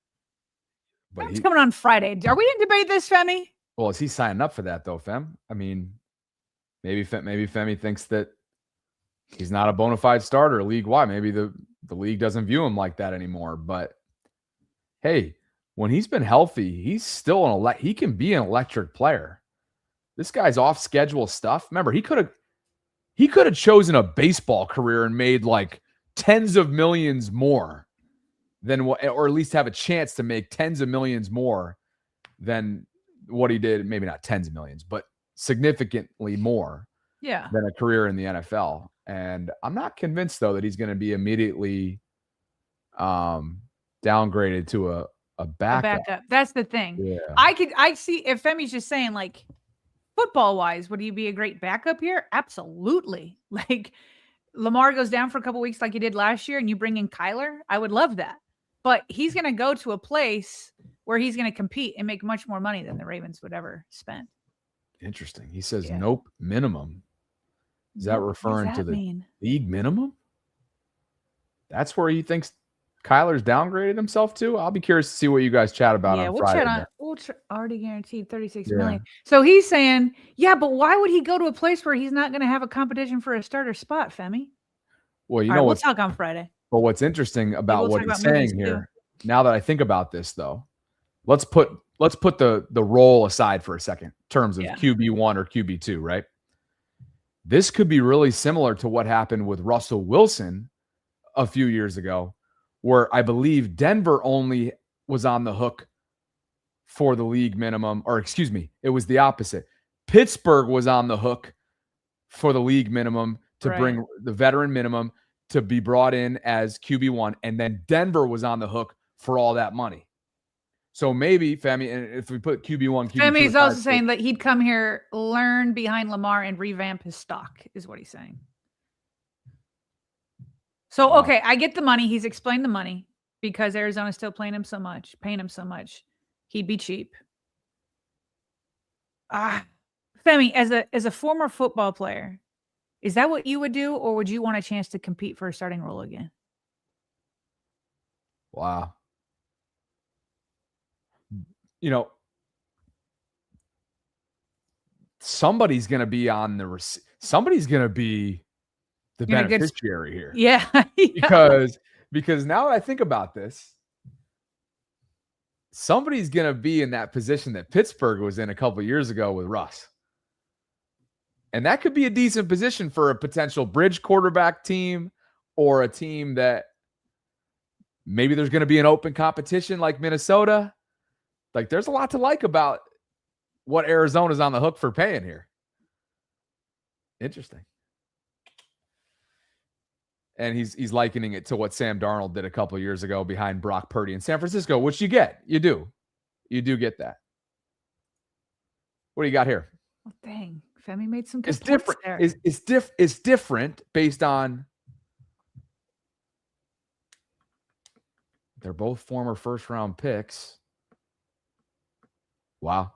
But he's coming on Friday. Are we going to debate this, Femi? Well, is he signing up for that though, Fem? I mean, maybe Femi thinks that he's not a bona fide starter league-wide. Maybe the league doesn't view him like that anymore. But hey, when he's been healthy, he's still he can be an electric player. This guy's off schedule stuff. Remember, he could have chosen a baseball career and made like tens of millions more than what, or at least have a chance to make tens of millions more than what he did. Maybe not tens of millions, but significantly more than a career in the NFL. And I'm not convinced though that he's going to be immediately downgraded to a backup. That's the thing. Yeah. I see if Femi's just saying like football wise, would he be a great backup here? Absolutely. Like Lamar goes down for a couple weeks like he did last year and you bring in Kyler. I would love that. But he's going to go to a place where he's going to compete and make much more money than the Ravens would ever spend. Interesting. He says nope, minimum. Is that referring to the league minimum? That's where he thinks Kyler's downgraded himself to? I'll be curious to see what you guys chat about on Friday. Already guaranteed $36 million. So he's saying, but why would he go to a place where he's not going to have a competition for a starter spot, Femi? Well, we'll talk on Friday. But what's interesting about what he's saying here, now that I think about this, though, let's put the role aside for a second in terms of QB1 or QB2, right? This could be really similar to what happened with Russell Wilson a few years ago, where I believe Denver only was on the hook for the league minimum, or excuse me, it was the opposite. Pittsburgh was on the hook for the league minimum to bring the veteran minimum to be brought in as QB1, and then Denver was on the hook for all that money. So maybe Femi, and if we put QB1, QB2, Femi is also saying that he'd come here, learn behind Lamar, and revamp his stock, is what he's saying. So, okay, I get the money. He's explained the money because Arizona's still paying him so much, he'd be cheap. Femi, as a former football player, is that what you would do, or would you want a chance to compete for a starting role again? Wow. You know, somebody's going to be on the somebody's going to be the beneficiary here. Yeah. Because now that I think about this, somebody's going to be in that position that Pittsburgh was in a couple of years ago with Russ. And that could be a decent position for a potential bridge quarterback team, or a team that maybe there's going to be an open competition like Minnesota. Like, there's a lot to like about what Arizona's on the hook for paying here. Interesting. And he's likening it to what Sam Darnold did a couple of years ago behind Brock Purdy in San Francisco, which you get. You do get that. What do you got here? Oh, dang. Femi made some good It's points different. there. It's different based on they're both former first-round picks. Wow.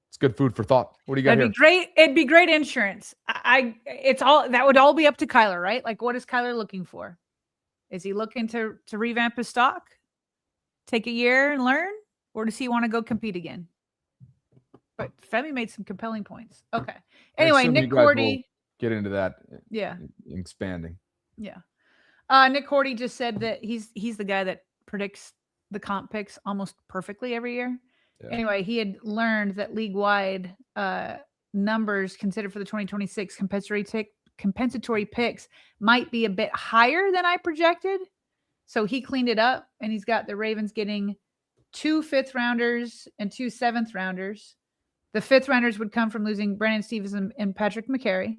It's good food for thought. What do you got That'd here? be great. It'd be great insurance. That would all be up to Kyler, right? Like, what is Kyler looking for? Is he looking to revamp his stock, take a year and learn, or does he want to go compete again? But Femi made some compelling points. Okay. Anyway, Nick Cordy. Get into that. Yeah. Expanding. Yeah. Nick Cordy just said that he's the guy that predicts the comp picks almost perfectly every year. Yeah. Anyway, he had learned that league-wide numbers considered for the 2026 compensatory picks might be a bit higher than I projected. So he cleaned it up, and he's got the Ravens getting 2 5th-rounders and 2 7th-rounders. The 5th-rounders would come from losing Brandon Stevenson and Patrick McCary.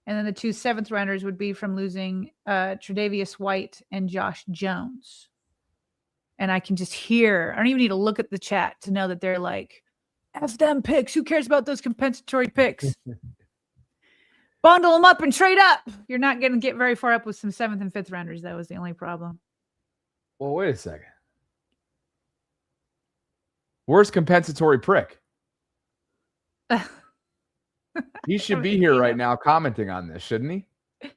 And then the 2 7th-rounders would be from losing Tre'Davious White and Josh Jones. And I can just hear, I don't even need to look at the chat to know that they're like, F them picks. Who cares about those compensatory picks? Bundle them up and trade up. You're not going to get very far up with some 7th and 5th-rounders. That was the only problem. Well, wait a second. Where's compensatory prick? He should be here right now commenting on this, shouldn't he?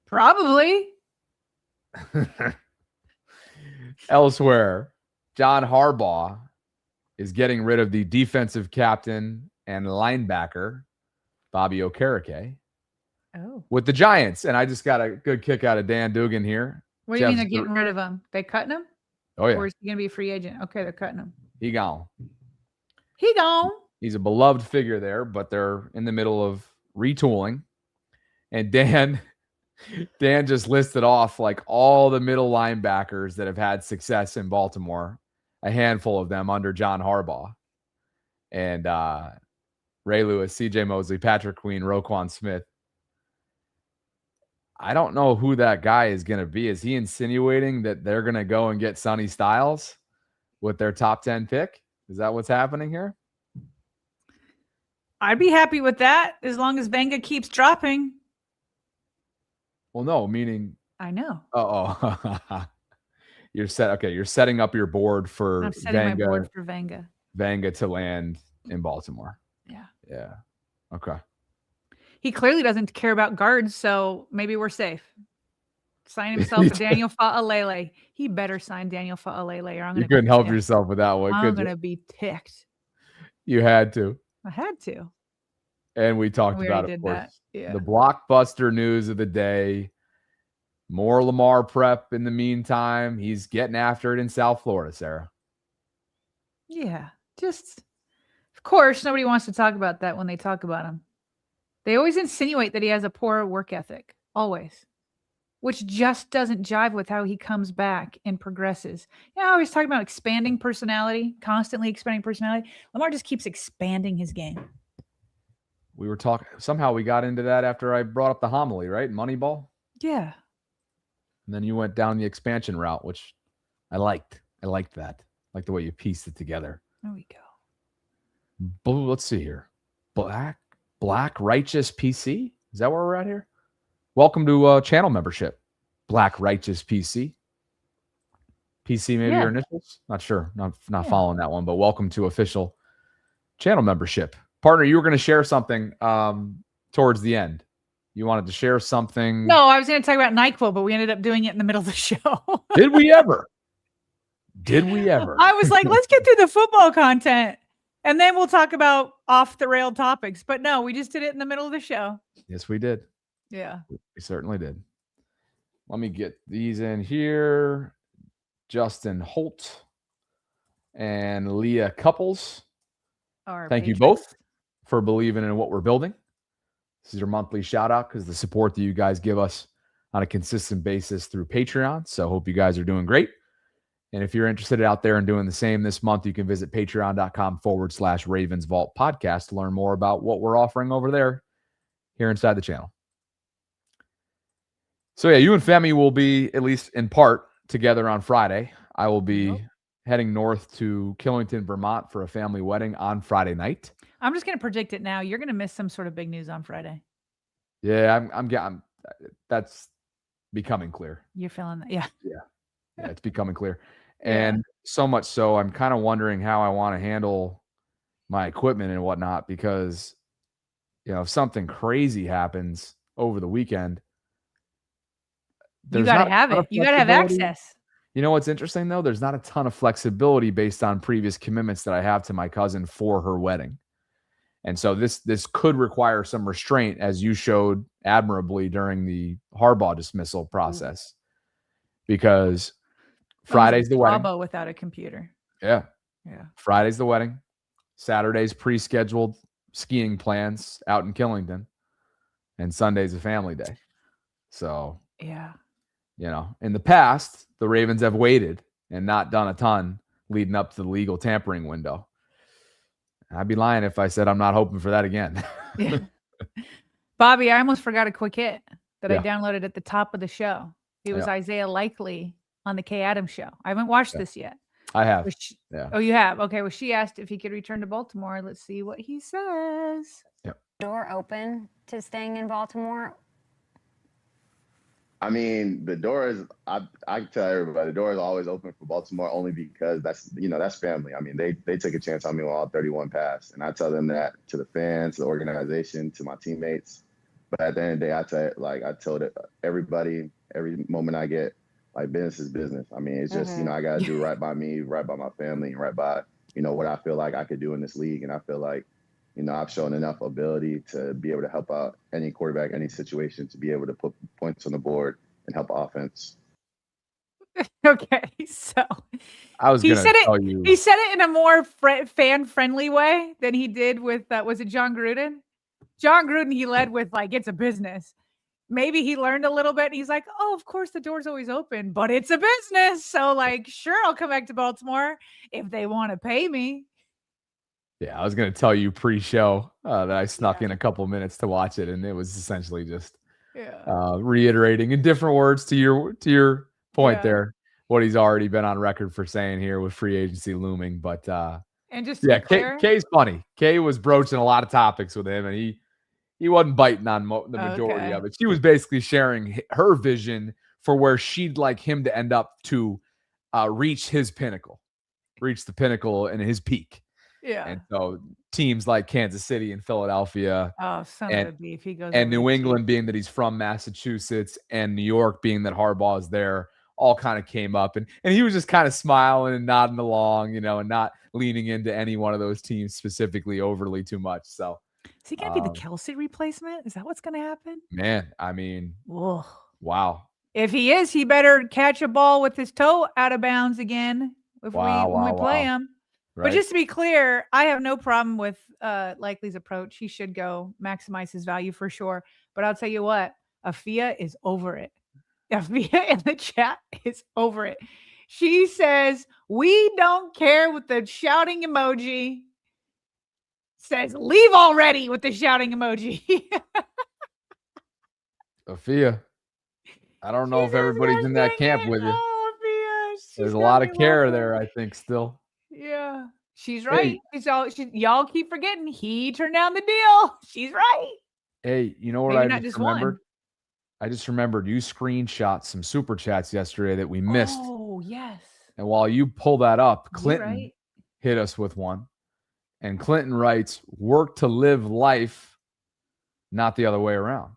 Probably. Elsewhere, John Harbaugh is getting rid of the defensive captain and linebacker, Bobby Okereke, with the Giants. And I just got a good kick out of Dan Dugan here. What do you mean they're getting rid of him? They cutting him? Oh, yeah. Or is he going to be a free agent? Okay, they're cutting him. He gone. He's a beloved figure there, but they're in the middle of retooling. And Dan just listed off like all the middle linebackers that have had success in Baltimore, a handful of them under John Harbaugh. And Ray Lewis, CJ Mosley, Patrick Queen, Roquan Smith. I don't know who that guy is going to be. Is he insinuating that they're going to go and get Sonny Styles with their top 10 pick? Is that what's happening here? I'd be happy with that as long as Venga keeps dropping. Well, no, meaning I know. You're set. Okay, you're setting up your board for I'm setting my board for Venga. Venga to land in Baltimore. Yeah. Yeah. Okay. He clearly doesn't care about guards, so maybe we're safe. Sign himself to Daniel Fa'alele. He better sign Daniel Fa'alele, or I'm going to. You couldn't help yourself with that one. I'm going to be ticked. You had to. I had to. And we talked about it, of course. Yeah. The blockbuster news of the day. More Lamar prep in the meantime. He's getting after it in South Florida, Sarah. Yeah. Just, of course, nobody wants to talk about that when they talk about him. They always insinuate that he has a poor work ethic. Always. Which just doesn't jive with how he comes back and progresses. You know, I always talk about expanding personality, constantly expanding personality. Lamar just keeps expanding his game. We were talking, somehow we got into that after I brought up the homily, right? Moneyball. Yeah. And then you went down the expansion route, which I liked. I liked that. I like the way you pieced it together. There we go. But let's see here. Black Righteous PC. Is that where we're at here? Welcome to channel membership. Black Righteous PC. PC, maybe Yeah. your initials. Not sure. Not following that one, but welcome to official channel membership. Partner, you were going to share something towards the end. You wanted to share something. No, I was going to talk about NyQuil, but we ended up doing it in the middle of the show. Did we ever? I was like, let's get through the football content and then we'll talk about off the rail topics. But no, we just did it in the middle of the show. Yes, we did. Yeah. We certainly did. Let me get these in here. Justin Holt and Leah Couples. Thank you both for believing in what we're building. This is your monthly shout out because the support that you guys give us on a consistent basis through Patreon. So hope you guys are doing great. And if you're interested out there in doing the same this month, you can visit patreon.com/Ravens Vault podcast to learn more about what we're offering over there here inside the channel. So yeah, you and Femi will be, at least in part, together on Friday. I will be heading north to Killington, Vermont for a family wedding on Friday night. I'm just going to predict it now. You're going to miss some sort of big news on Friday. Yeah, I'm that's becoming clear. You're feeling that? Yeah. Yeah, it's becoming clear. And so much so, I'm kind of wondering how I want to handle my equipment and whatnot, because, if something crazy happens over the weekend, you got to have it. You got to have access. You know what's interesting, though? There's not a ton of flexibility based on previous commitments that I have to my cousin for her wedding. And so this could require some restraint, as you showed admirably during the Harbaugh dismissal process, because Friday's the wedding. Bravo without a computer. Yeah. Friday's the wedding. Saturday's pre-scheduled skiing plans out in Killington, and Sunday's a family day. So, in the past, the Ravens have waited and not done a ton leading up to the legal tampering window. I'd be lying if I said I'm not hoping for that again. Bobby, I almost forgot a quick hit that I downloaded at the top of the show. It was Isaiah Likely on the Kay Adams show. I haven't watched this yet. I have. Oh, you have? Okay. Well, she asked if he could return to Baltimore. Let's see what he says. Door open to staying in Baltimore? I mean, the door is, I tell everybody, the door is always open for Baltimore, only because that's family. I mean, they took a chance on me on all 31 pass, and I tell them that to the fans, to the organization, to my teammates. But at the end of the day, I told everybody, every moment I get, business is business. I mean, it's just, I got to do right by me, right by my family, and right by, what I feel like I could do in this league. And I feel like, I've shown enough ability to be able to help out any quarterback, any situation, to be able to put points on the board and help offense. Okay, so I was going to tell you. He said it in a more fan-friendly way than he did with, was it John Gruden? John Gruden, he led with, it's a business. Maybe he learned a little bit. And he's like, oh, of course the door's always open, but it's a business. So, sure, I'll come back to Baltimore if they want to pay me. Yeah, I was going to tell you pre-show that I snuck in a couple minutes to watch it, and it was essentially just reiterating in different words to your point there, what he's already been on record for saying here with free agency looming. But and just to be clear, Kay's funny. Kay was broaching a lot of topics with him, and he wasn't biting on the majority of it. She was basically sharing her vision for where she'd like him to end up to reach his pinnacle, reach the pinnacle and his peak. Yeah. And so teams like Kansas City and Philadelphia of a beef. He goes and New England, being that he's from Massachusetts, and New York, being that Harbaugh is there, all kind of came up. And he was just kind of smiling and nodding along, and not leaning into any one of those teams specifically overly too much. So is he going to be the Kelsey replacement? Is that what's going to happen? Man, I mean, whoa. Wow. If he is, he better catch a ball with his toe out of bounds again when we play him. Right. But just to be clear, I have no problem with Likely's approach. He should go maximize his value for sure. But I'll tell you what, Afia is over it. Afia in the chat is over it. She says, we don't care with the shouting emoji. Says, leave already with the shouting emoji. Afia, I don't know if everybody's in that camp with you. There's a lot of care there, I think, still. Yeah, she's right. Hey. Y'all keep forgetting he turned down the deal. She's right. Hey, you know what I just remembered? I just remembered you screenshot some super chats yesterday that we missed. Oh, yes. And while you pull that up, You Clinton right. hit us with one. And Clinton writes, work to live life, not the other way around.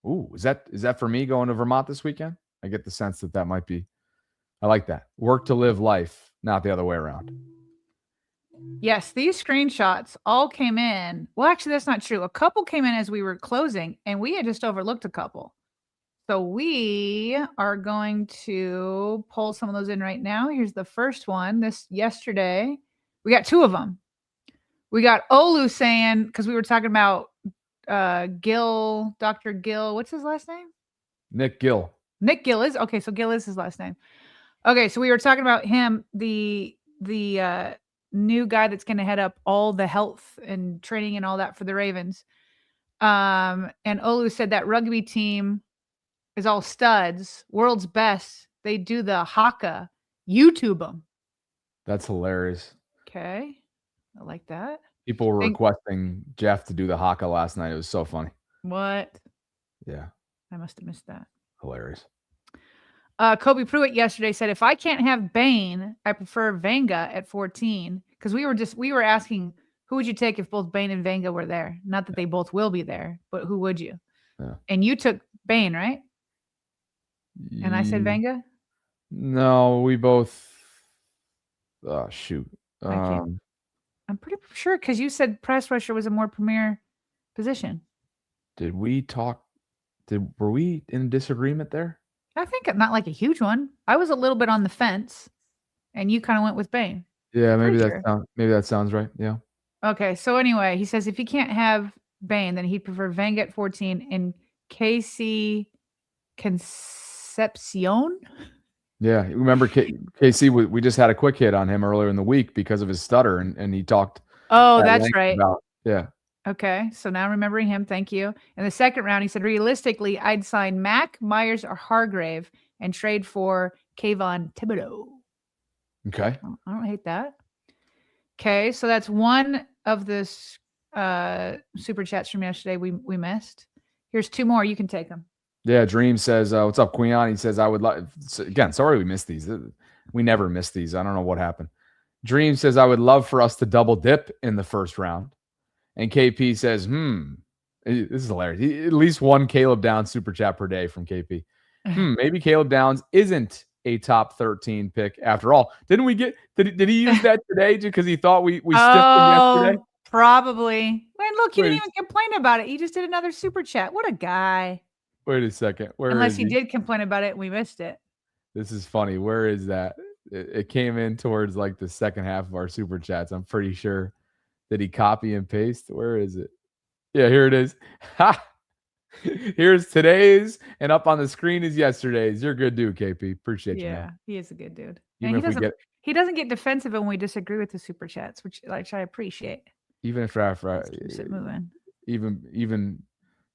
Ooh, is that for me going to Vermont this weekend? I get the sense that might be. I like that. Work to live life, not the other way around. Yes, these screenshots all came in. Well, actually, that's not true. A couple came in as we were closing, and we had just overlooked a couple. So we are going to pull some of those in right now. Here's the first one. Yesterday, we got two of them. We got Olu saying, because we were talking about Gill, Dr. Gill. What's his last name? Nick Gill. Nick Gill is okay. So Gill is his last name. Okay, so we were talking about him, the new guy that's going to head up all the health and training and all that for the Ravens. And Olu said that rugby team is all studs, world's best. They do the haka. YouTube them. That's hilarious. Okay, I like that. People were requesting Jeff to do the haka last night. It was so funny. What? Yeah. I must have missed that. Hilarious. Kobe Pruitt yesterday said, if I can't have Bane, I prefer Vanga at 14. Because we were asking, who would you take if both Bane and Vanga were there? Not that they both will be there, but who would you? Yeah. And you took Bane, right? And I said Vanga? No, we both. Oh, shoot. I'm pretty sure because you said press rusher was a more premier position. Did we talk? Were we in disagreement there? I think not like a huge one. I was a little bit on the fence, and you kind of went with Bane. Yeah, maybe that sounds right. Yeah. Okay, so anyway, he says if he can't have Bane, then he'd prefer Vanga at 14 and Casey Concepcion. Yeah, remember KC? We just had a quick hit on him earlier in the week because of his stutter, and he talked. Oh, that's right. Yeah. Okay, so now remembering him, thank you. In the second round, he said, realistically, I'd sign Mack, Myers, or Hargrave and trade for Kayvon Thibodeau. Okay. I don't hate that. Okay, so that's one of the super chats from yesterday we missed. Here's two more. You can take them. Yeah, Dream says, what's up, Queon? He says, I would love, again, sorry we missed these. We never missed these. I don't know what happened. Dream says, I would love for us to double dip in the first round. And KP says, this is hilarious. At least one Caleb Downs super chat per day from KP. Maybe Caleb Downs isn't a top 13 pick after all. Didn't we get, did he use that today because he thought we stiffed him yesterday? Probably. Man, look, you didn't even complain about it. He just did another super chat. What a guy. Wait a second. Unless he did complain about it, we missed it. This is funny. Where is that? It came in towards like the second half of our super chats. I'm pretty sure. Did he copy and paste? Where is it? Yeah, here it is. Ha! Here's today's, and up on the screen is yesterday's. You're a good dude, KP. Appreciate you, man. Yeah, he is a good dude. Even And he doesn't get defensive when we disagree with the super chats, which I appreciate. Even if keeps it moving. Even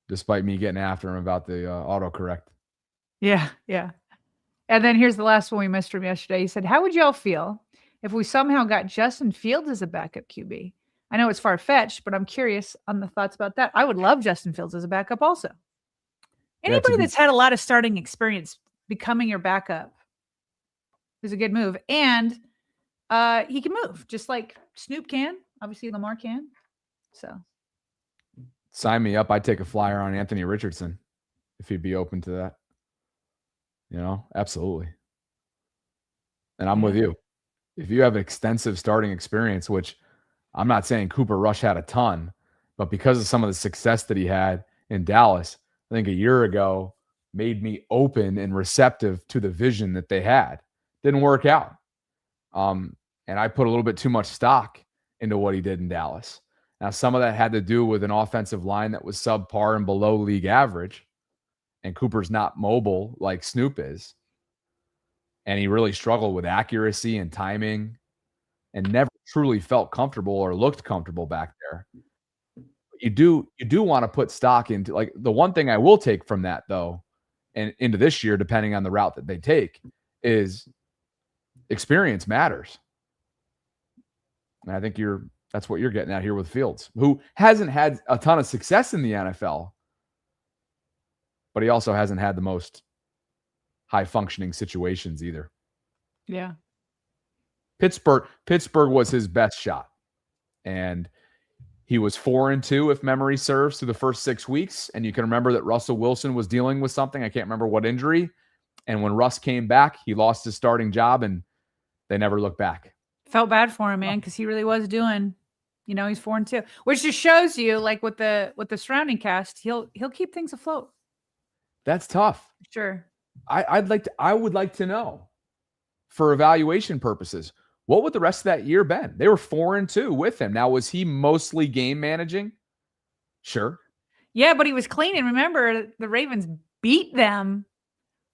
despite me getting after him about the autocorrect. Yeah. And then here's the last one we missed from yesterday. He said, how would y'all feel if we somehow got Justin Fields as a backup QB? I know it's far-fetched, but I'm curious on the thoughts about that. I would love Justin Fields as a backup also. Anybody that's had a lot of starting experience becoming your backup is a good move. And he can move just like Snoop can. Obviously, Lamar can. So sign me up. I'd take a flyer on Anthony Richardson if he'd be open to that. Absolutely. And I'm with you. If you have extensive starting experience, which I'm not saying Cooper Rush had a ton, but because of some of the success that he had in Dallas, I think a year ago made me open and receptive to the vision that they had. Didn't work out. And I put a little bit too much stock into what he did in Dallas. Now, some of that had to do with an offensive line that was subpar and below league average. And Cooper's not mobile like Snoop is. And he really struggled with accuracy and timing and never truly felt comfortable or looked comfortable back there. You do want to put stock into, like, the one thing I will take from that, though, and into this year, depending on the route that they take, is experience matters. And I think that's what you're getting at here with Fields, who hasn't had a ton of success in the NFL, but he also hasn't had the most high-functioning situations either. Yeah. Pittsburgh was his best shot. And he was 4-2, if memory serves, through the first 6 weeks. And you can remember that Russell Wilson was dealing with something. I can't remember what injury. And when Russ came back, he lost his starting job, and they never looked back. Felt bad for him, man, because he really was doing, he's 4-2, which just shows you, like with the surrounding cast, he'll keep things afloat. That's tough. Sure. I would like to know, for evaluation purposes, what would the rest of that year been? They were 4-2 with him. Now, was he mostly game managing? Sure. Yeah, but he was cleaning. Remember, the Ravens beat them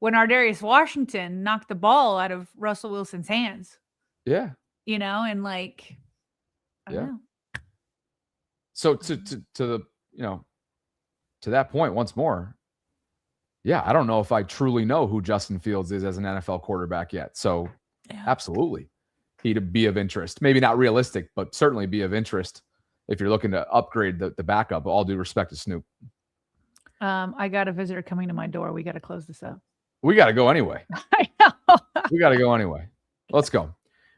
when Ardarius Washington knocked the ball out of Russell Wilson's hands. Yeah. And I don't know. So to the, to that point once more, yeah, I don't know if I truly know who Justin Fields is as an NFL quarterback yet. So absolutely, he'd be of interest. Maybe not realistic, but certainly be of interest if you're looking to upgrade the backup. All due respect to Snoop. I got a visitor coming to my door. We got to close this up. We got to go anyway. I know. We got to go anyway. Let's go.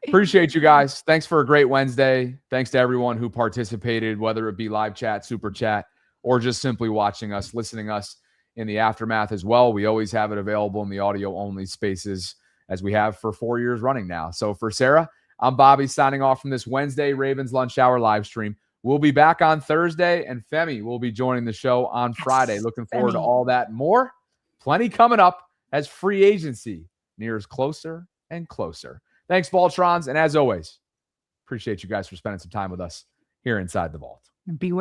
Appreciate you guys. Thanks for a great Wednesday. Thanks to everyone who participated, whether it be live chat, super chat, or just simply watching us, listening to us in the aftermath as well. We always have it available in the audio only spaces, as we have for 4 years running now. So for Sarah, I'm Bobby, signing off from this Wednesday Ravens Lunch Hour live stream. We'll be back on Thursday, and Femi will be joining the show on Friday. Looking forward to all that and more. Plenty coming up as free agency nears closer and closer. Thanks, Vaultrons. And as always, appreciate you guys for spending some time with us here inside the vault. Beware.